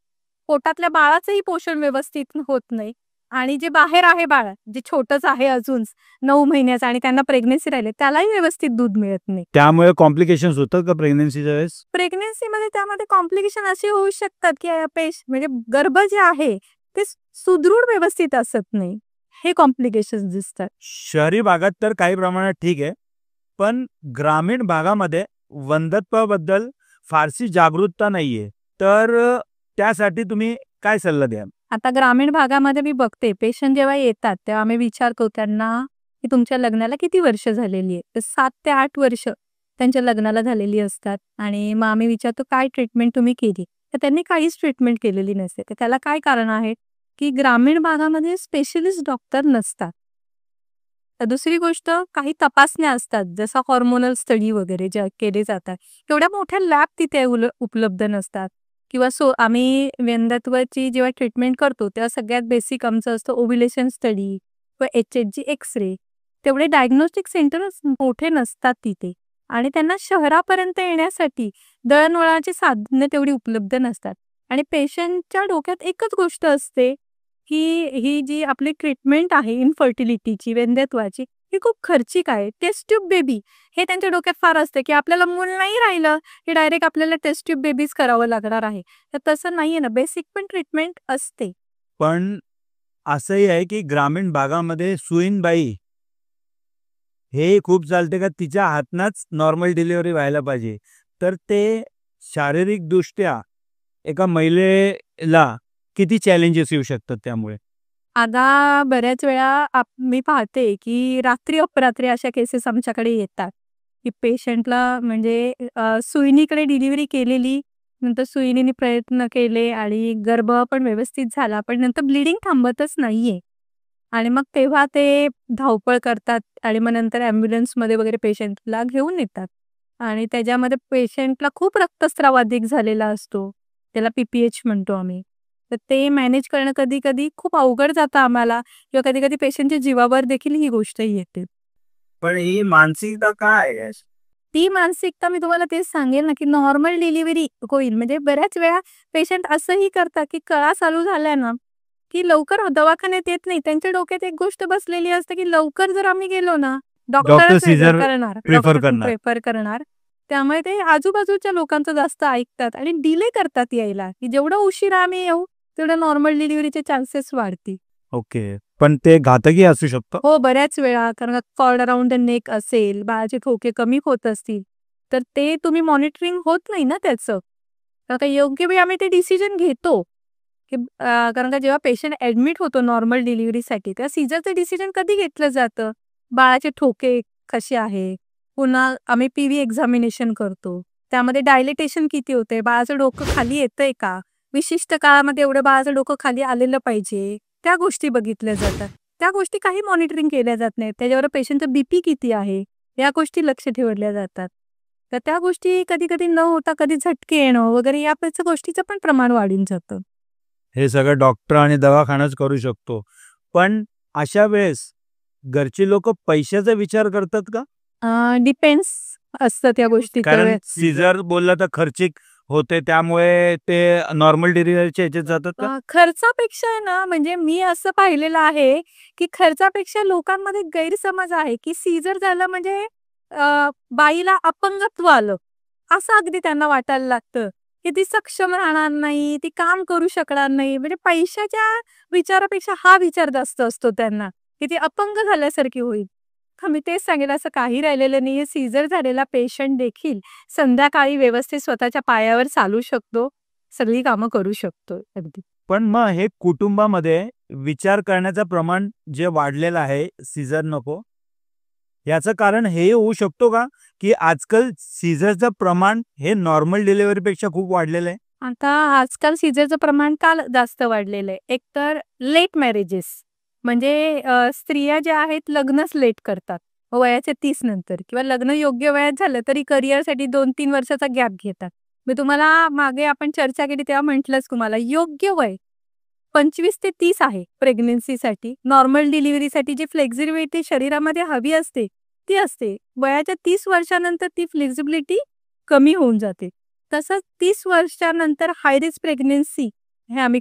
पोटातल्या बाळाचंही पोषण व्यवस्थित होत नाही आणि जे बाहेर आहे बाळ, जे छोटंच आहे अजून 9 महिन्याचं आणि त्यांना प्रेग्नन्सी राहिली, त्यालाही व्यवस्थित दूध मिळत नाही. त्यामुळे कॉम्प्लिकेशन्स होतात का प्रेग्नन्सीच्या वेळेस? प्रेग्नन्सीमध्ये त्यामध्ये कॉम्प्लिकेशन असे होऊ शकतात, की म्हणजे गर्भ जे आहे ते सुदृढ व्यवस्थित असत नाही. हे कॉम्प्लिकेशन्स दिसतात. शहरी भागात तर काही प्रमाणात ठीक आहे, पण ग्रामीण भागामध्ये वंध्यत्वाबद्दल फारशी जागरूकता नाहीये. तर त्यासाठी तुम्ही काय सल्ला द्याल? आता ग्रामीण भागामध्ये मी बघते पेशंट जेव्हा येतात तेव्हा आम्ही विचारतो त्यांना की तुमच्या लग्नाला किती वर्ष झालेली आहे. तर 7 ते 8 वर्ष त्यांच्या लग्नाला झालेली असतात आणि मग आम्ही विचारतो काय ट्रीटमेंट तुम्ही केली. तर त्यांनी काहीच ट्रीटमेंट केलेली नसते. तर त्याला काय कारण आहे की ग्रामीण भागामध्ये स्पेशलिस्ट डॉक्टर नसतात. दुसरी गोष्ट, काही तपासण्या असतात, जसं हॉर्मोनल स्टडी वगैरे ज्या केले जातात. एवढ्या मोठ्या लॅब तिथे उपलब्ध नसतात. किंवा आम्ही वंध्यत्वाची जेव्हा ट्रीटमेंट करतो, तेव्हा सगळ्यात बेसिक आमचं असतं ओव्ह्युलेशन स्टडी किंवा HHG एक्स-रे. तेवढे डायग्नोस्टिक सेंटर्स मोठे नसतात तिथे आणि त्यांना शहरापर्यंत येण्यासाठी दळणवळणाची साधनं तेवढी उपलब्ध नसतात. आणि पेशंटच्या डोक्यात एकच गोष्ट असते, की ही जी आपली ट्रीटमेंट आहे इनफर्टिलिटीची, वंध्यत्वाची, ही खूप खर्चिक आहे. टेस्ट ट्यूब बेबी हे त्यांच्या डोक्यात फार असते, की आपल्याला मूल नाही राहिलं, की डायरेक्ट आपल्याला टेस्ट ट्यूब बेबीज करावं लागणार आहे. तर तसं नाहीये ना, बेसिक पण ट्रीटमेंट असते. पण असंही आहे की ग्रामीण भागामध्ये सुईणबाई हे खूप चालते का तिच्या हातनंच नॉर्मल डिलिव्हरी व्हायला पाहिजे. तर ते शारीरिकदृष्ट्या एका महिलेला किती चॅलेंजेस येऊ शकतात त्यामुळे? आता बऱ्याच वेळा मी पाहते, की रात्री अपरात्री अशा केसेस आमच्याकडे येतात, की पेशंटला म्हणजे सुईणीकडे डिलिव्हरी केलेली, नंतर सुईणीने प्रयत्न केले आणि गर्भ पण व्यवस्थित झाला, पण नंतर ब्लीडिंग थांबतच नाहीये. आणि मग तेव्हा ते धावपळ करतात आणि मग नंतर ॲम्ब्युलन्समध्ये वगैरे पेशंटला घेऊन येतात. आणि त्याच्यामध्ये पेशंटला खूप रक्तस्राव अधिक झालेला असतो. त्याला PPH म्हणतो आम्ही. तर ते मॅनेज करणं कधी-कधी खूप अवघड जातं आम्हाला किंवा कधी-कधी पेशंटच्या जीवावर देखील ही गोष्ट येते. पण ही मानसिकता काय आहे? ती मानसिकता मी तुम्हाला तेच सांगेल ना, की नॉर्मल डिलिव्हरी होईल. म्हणजे बऱ्याच वेळा पेशंट असंही करतात, की कळा चालू झाल्या ना, की लवकर दवाखान्यात येत नाही. त्यांच्या डोक्यात एक गोष्ट बसलेली असते, की लवकर जर आम्ही गेलो ना, डॉक्टर डॉक्टरच सीझर करणार, प्रिफर डॉक्टर करणार. प्रेफर करणार. त्यामुळे ते आजूबाजूच्या लोकांचं जास्त ऐकतात आणि डिले करतात यायला, की जेवढं उशिरा आम्ही येऊ, तेवढं नॉर्मल डिलिव्हरीचे चान्सेस वाढतील. ओके. पण ते घातकही असू शकतं? हो, बऱ्याच वेळा कारण कॉर्ड अराउंड द नेक असेल, बाळाचे ठोके कमी होत असतील, तर ते तुम्ही मॉनिटरिंग होत नाही ना त्याचं. तर का योग्य वेळी आम्ही ते डिसिजन घेतो, की कारण का जेव्हा पेशंट ॲडमिट होतो नॉर्मल डिलिव्हरीसाठी, तेव्हा सीझरचं डिसिजन कधी घेतलं जातं? बाळाचे ठोके कसे आहे? पुन्हा आम्ही PV एक्झामिनेशन करतो. त्यामध्ये डायलेटेशन किती होते? बाळाचं डोकं खाली येतंय का? विशिष्ट काळामध्ये एवढं बाळाचं डोकं खाली आलेलं पाहिजे. त्या गोष्टी बघितल्या जातात. त्या गोष्टी काही मॉनिटरिंग केल्या जात नाहीत. त्याच्यावर पेशंटचं BP किती आहे? या गोष्टी लक्ष ठेवल्या जातात. तर त्या गोष्टी कधी-कधी न होता कधी झटके येणं वगैरे या गोष्टीचं पण प्रमाण वाढून जातं. हे सगळं डॉक्टर आणि दवाखानाच करू शकतो. पण अशा वेळेस घरची लोकं पैशाचा विचार करतात का? डिपेंड्स असतं त्या गोष्टीचं. कारण सीझर बोलला तर खर्चिक होते त्यामुळे ते नॉर्मल डिलिव्हरीच्या ह्याच्यात जातात का? खर्चापेक्षा आहे ना, म्हणजे मी असं पाहिलेलं आहे, की खर्चापेक्षा लोकांमध्ये गैरसमज आहे, की सीझर झालं म्हणजे बाईला अपंगत्व आलं, असं अगदी त्यांना वाटायला लागतं, की ती सक्षम राहणार नाही, ती काम करू शकणार नाही. म्हणजे पैशाच्या विचारापेक्षा हा विचार जास्त असतो त्यांना, की ती अपंग झाल्यासारखी होईल. हां, मी तेच सांगेल असं काही राहिलेलं नाहीये. सीझर झालेला पेशंट देखील संध्याकाळी व्यवस्थित स्वतःच्या पायावर चालू शकतो, सगळी कामं करू शकतो अगदी. पण मग हे कुटुंबामध्ये विचार करण्याचं प्रमाण जे वाढलेलं आहे, सीझर नको, याचं कारण हे होऊ शकतो का, की आजकाल सीझरचं प्रमाण हे नॉर्मल डिलिव्हरीपेक्षा खूप वाढलेलं आहे? आता आजकाल सीझरचं प्रमाण का जास्त वाढलेलं आहे? एकतर लेट मॅरेजेस म्हणजे स्त्रिया ज्या आहेत लग्नच लेट करतात. वयाच्या 30 नंतर किंवा लग्न योग्य वयात झालं तरी करिअरसाठी 2-3 वर्षाचा गॅप घेतात. मी तुम्हाला मागे आपण चर्चा केली तेव्हा म्हटलंच तुम्हाला योग्य वय 25 ते 30 आहे प्रेग्नन्सीसाठी. नॉर्मल डिलिव्हरीसाठी जी फ्लेक्सिबिलिटी शरीरामध्ये हवी असते, ती असते. वयाच्या 30 वर्षानंतर ती फ्लेक्सिबिलिटी कमी होऊन जाते. तसंच 30 वर्षानंतर हाय रिस्क प्रेग्नन्सी हे आम्ही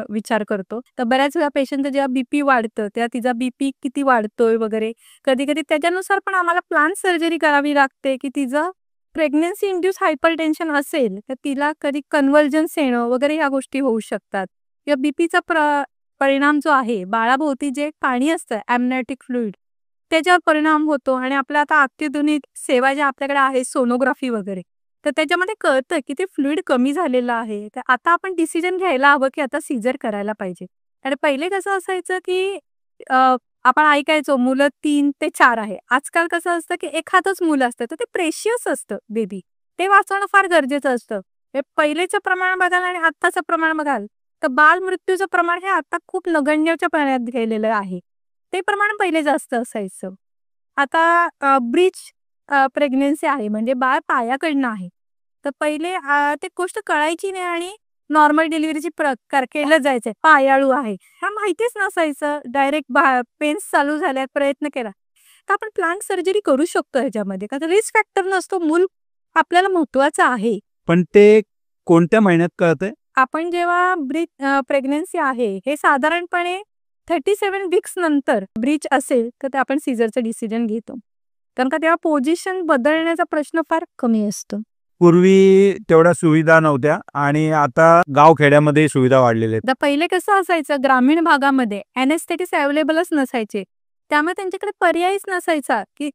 विचार करतो. तर बऱ्याच वेळा पेशंटचं जेव्हा BP वाढतं, तेव्हा तिचा BP किती वाढतोय वगैरे, कधी-कधी त्याच्यानुसार पण आम्हाला प्लांट सर्जरी करावी लागते, की तिचं प्रेग्नन्सी इंड्यूस हायपरटेन्शन असेल, तर तिला कधी कन्व्हर्जन्स येणं वगैरे ह्या गोष्टी होऊ शकतात. किंवा BPचा परिणाम जो आहे, बाळाभोवती जे पाणी असतं एम्नियोटिक फ्लुइड, त्याच्यावर परिणाम होतो आणि आपल्या आता अत्याधुनिक सेवा ज्या आपल्याकडे आहे सोनोग्राफी वगैरे, तर त्याच्यामध्ये कळतं की ते फ्लुइड कमी झालेलं आहे. तर आता आपण डिसिजन घ्यायला हवं की आता सीझर करायला पाहिजे. आणि पहिले कसं असायचं की आपण ऐकायचो मुलं 3 ते 4 आहे. आजकाल कसं असतं की एखादंच मुलं असतं, तर ते प्रेशियस असतं बेबी. ते वाचवणं फार गरजेचं असतं. हे पहिलेचं प्रमाण बघाल आणि आत्ताचं प्रमाण बघाल, तर बालमृत्यूचं प्रमाण हे आता खूप नगण्यच्या प्रमाणात गेलेलं आहे. ते प्रमाण पहिले जास्त असायचं. आता ब्रीच प्रेग्नन्सी आहे म्हणजे बाळ पायाकडनं आहे. तर पहिले ते गोष्ट कळायची नाही आणि नॉर्मल डिलिव्हरीची प्रकार केलं जायचं. पायाळू आहे हा माहितीच नसायचं. डायरेक्ट पेन्स चालू झाल्यात, प्रयत्न केला तर आपण प्लांट सर्जरी करू शकतो ह्याच्यामध्ये. का तर रिस्क फॅक्टर नसतो, मूल आपल्याला महत्वाचं आहे. पण ते कोणत्या महिन्यात कळतंय? आपण जेव्हा प्रेग्नन्सी आहे हे साधारणपणे 37 वीक्स नंतर ब्रीच असेल तर ते आपण सीझरचं डिसिजन घेतो. कारण का तेव्हा पोझिशन बदलण्याचा प्रश्न फार कमी असतो. पूर्वी तेवढ्या सुविधा नव्हत्या आणि आता गावखेड्यामध्ये सुविधा वाढलेल्या आहेत. आता पहिले कसं असायचं, ग्रामीण भागामध्ये एनेस्थेटिस्ट अवेलेबलच नसायचे. त्यामुळे त्यांच्याकडे पर्यायच नसायचा की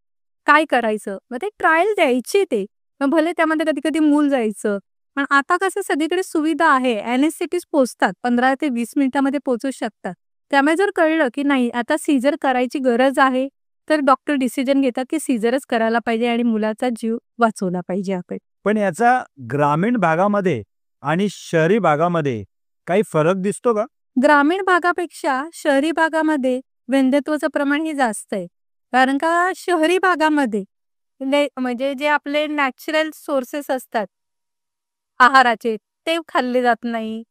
काय करायचं. मग ते ट्रायल द्यायचे ते. मग भले त्यामध्ये कधी कधी मूल जायचं. पण आता कसं सगळीकडे सुविधा आहे. एनेस्थेटिस्ट पोहोचतात 15 ते 20 मिनिटांमध्ये पोहोचू शकतात. त्यामुळे जर कळलं की नाही आता सीझर करायची गरज आहे तर डॉक्टर डिसिजन घेतात की सीझरच करायला पाहिजे आणि मुलाचा जीव वाचवला पाहिजे आपण. पण याचा ग्रामीण भागामध्ये आणि शहरी भागामध्ये काही फरक दिसतो का? ग्रामीण भागापेक्षा शहरी भागामध्ये वंध्यत्वाचं प्रमाण हे जास्त आहे. कारण का शहरी भागामध्ये म्हणजे जे आपले नॅचरल सोर्सेस असतात आहाराचे ते खाल्ले जात नाही.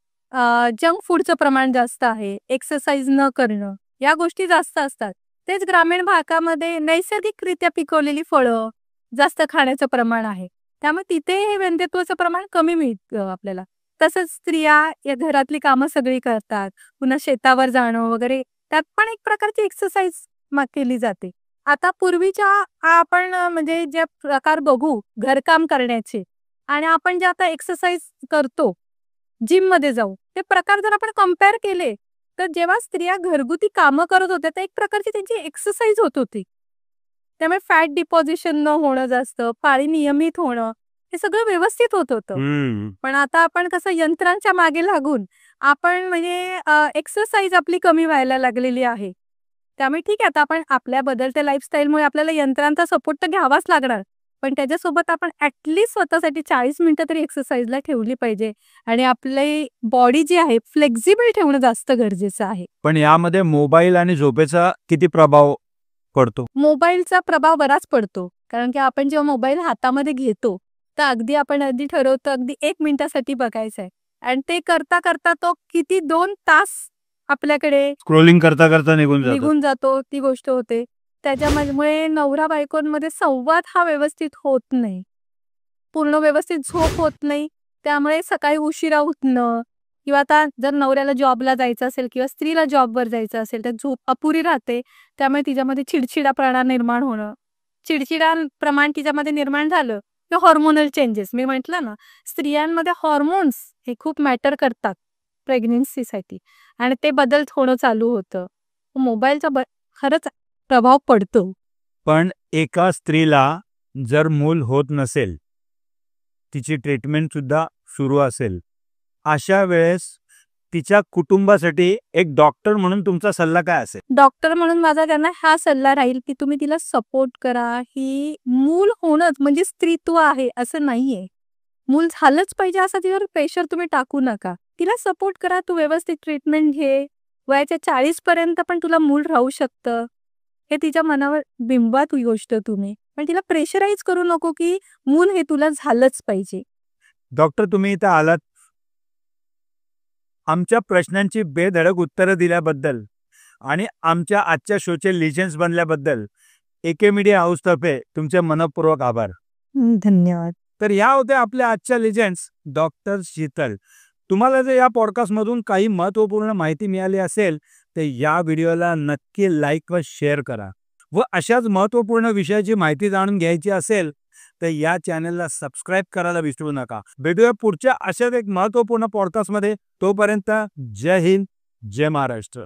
जंक फूडचं प्रमाण जास्त आहे. एक्सरसाइज न करणं या गोष्टी जास्त असतात. तेच ग्रामीण भागामध्ये नैसर्गिकरित्या पिकवलेली फळं जास्त खाण्याचं प्रमाण आहे. त्यामुळे तिथे हे वंध्यत्वाचं प्रमाण कमी मिळतं आपल्याला. तसंच स्त्रिया या घरातली कामं सगळी करतात. पुन्हा शेतावर जाणं वगैरे त्यात पण एक प्रकारची एक्सरसाइज केली जाते. आता पूर्वीच्या आपण म्हणजे जे प्रकार बघू घरकाम करण्याचे आणि आपण जे आता एक्सरसाइज करतो जिम मध्ये जाऊ ते प्रकार जर आपण कम्पेअर केले तर जेव्हा स्त्रिया घरगुती कामं करत होत्या तर एक प्रकारची त्यांची एक्सरसाइज होत होती. त्यामुळे फॅट डिपॉझिशन न होणं जास्त, पाळी नियमित होणं हे सगळं व्यवस्थित होत होतं. पण आता आपण कसं यंत्रांच्या मागे लागून आपण म्हणजे एक्सरसाइज आपली कमी व्हायला लागलेली आहे. त्यामुळे ठीक आहे आता आपण आपल्या बदलत्या लाईफस्टाईलमुळे आपल्याला यंत्रांचा सपोर्ट तर घ्यावाच लागणार. पण त्याच्यासोबत आपण ॲटलिस्ट स्वतःसाठी 40 मिनिटं तरी एक्सरसाइजला ठेवली पाहिजे आणि आपली बॉडी जी आहे फ्लेक्झिबल ठेवणं जास्त गरजेचं आहे. पण यामध्ये मोबाईल आणि झोपेचा किती प्रभाव पडतो? मोबाईलचा प्रभाव बराच पडतो. कारण की आपण जेव्हा मोबाईल हातामध्ये घेतो तर अगदी ठरवतो अगदी 1 मिनिटासाठी बघायचं आहे आणि ते करता करता तो किती 2 तास आपल्याकडे स्क्रोलिंग करता करता निघून जातो ती गोष्ट होते. त्याच्यामुळे नवरा बायकोंमध्ये संवाद हा व्यवस्थित होत नाही. पूर्ण व्यवस्थित झोप होत नाही. त्यामुळे सकाळी उशिरा उठणं किंवा आता जर नवऱ्याला जॉबला जायचं असेल किंवा स्त्रीला जॉबवर जायचं असेल तर झोप अपुरी राहते. त्यामुळे तिच्यामध्ये चिडचिडापणा निर्माण होणं. चिडचिडा प्रमाण तिच्यामध्ये निर्माण झालं की हॉर्मोनल चेंजेस मी म्हटलं ना स्त्रियांमध्ये हॉर्मोन्स हे खूप मॅटर करतात प्रेग्नन्सीसाठी आणि ते बदल होणं चालू होतं. मोबाईलचा खरंच प्रभाव पडतो. पण एका स्त्रीला जर मूल होत नसेल, तिची ट्रीटमेंट सुद्धा सुरू असेल, अशा वेळेस तिच्या कुटुंबासाठी एक डॉक्टर म्हणून तुमचा सल्ला काय असेल? डॉक्टर म्हणून माझा त्यांना हा सल्ला राहील की तुम्ही तिला सपोर्ट करा. ही मूल होणंच म्हणजे स्त्रीत्व आहे असं नाहीये. मूल झालंच पाहिजे असं तिच्यावर प्रेशर तुम्ही टाकू नका. तिला सपोर्ट करा. तू व्यवस्थित ट्रीटमेंट घे. वयाच्या 40 पर्यंत पण तुला मूल राहू शकतं हे तिच्या मनावर बिंबवा गोष्ट तुम्ही. पण तिला प्रेशराईज करू नको की मूल हे तुला झालंच पाहिजे. डॉक्टर तुम्ही इथं आलात, आमच्या प्रश्नांची बेधडक उत्तरं दिल्याबद्दल आणि आमच्या आजच्या शोचे लिजेंड्स बनल्याबद्दल एके मीडिया हाऊसतर्फे तुमचे मनपूर्वक आभार. धन्यवाद. तर ह्या होत्या आपल्या आजच्या लिजेंड्स डॉक्टर शीतल. तुम्हाला जर या पॉडकास्टमधून काही महत्त्वपूर्ण माहिती मिळाली असेल तर या व्हिडिओला नक्की लाईक व शेअर करा व अशाच महत्त्वपूर्ण विषयाची माहिती जाणून घ्यायची असेल तर या चॅनलला सबस्क्राईब करायला विसरू नका. भेटूया पुढच्या अशाच एक महत्त्वपूर्ण पॉडकास्टमध्ये. तोपर्यंत जय हिंद, जय महाराष्ट्र.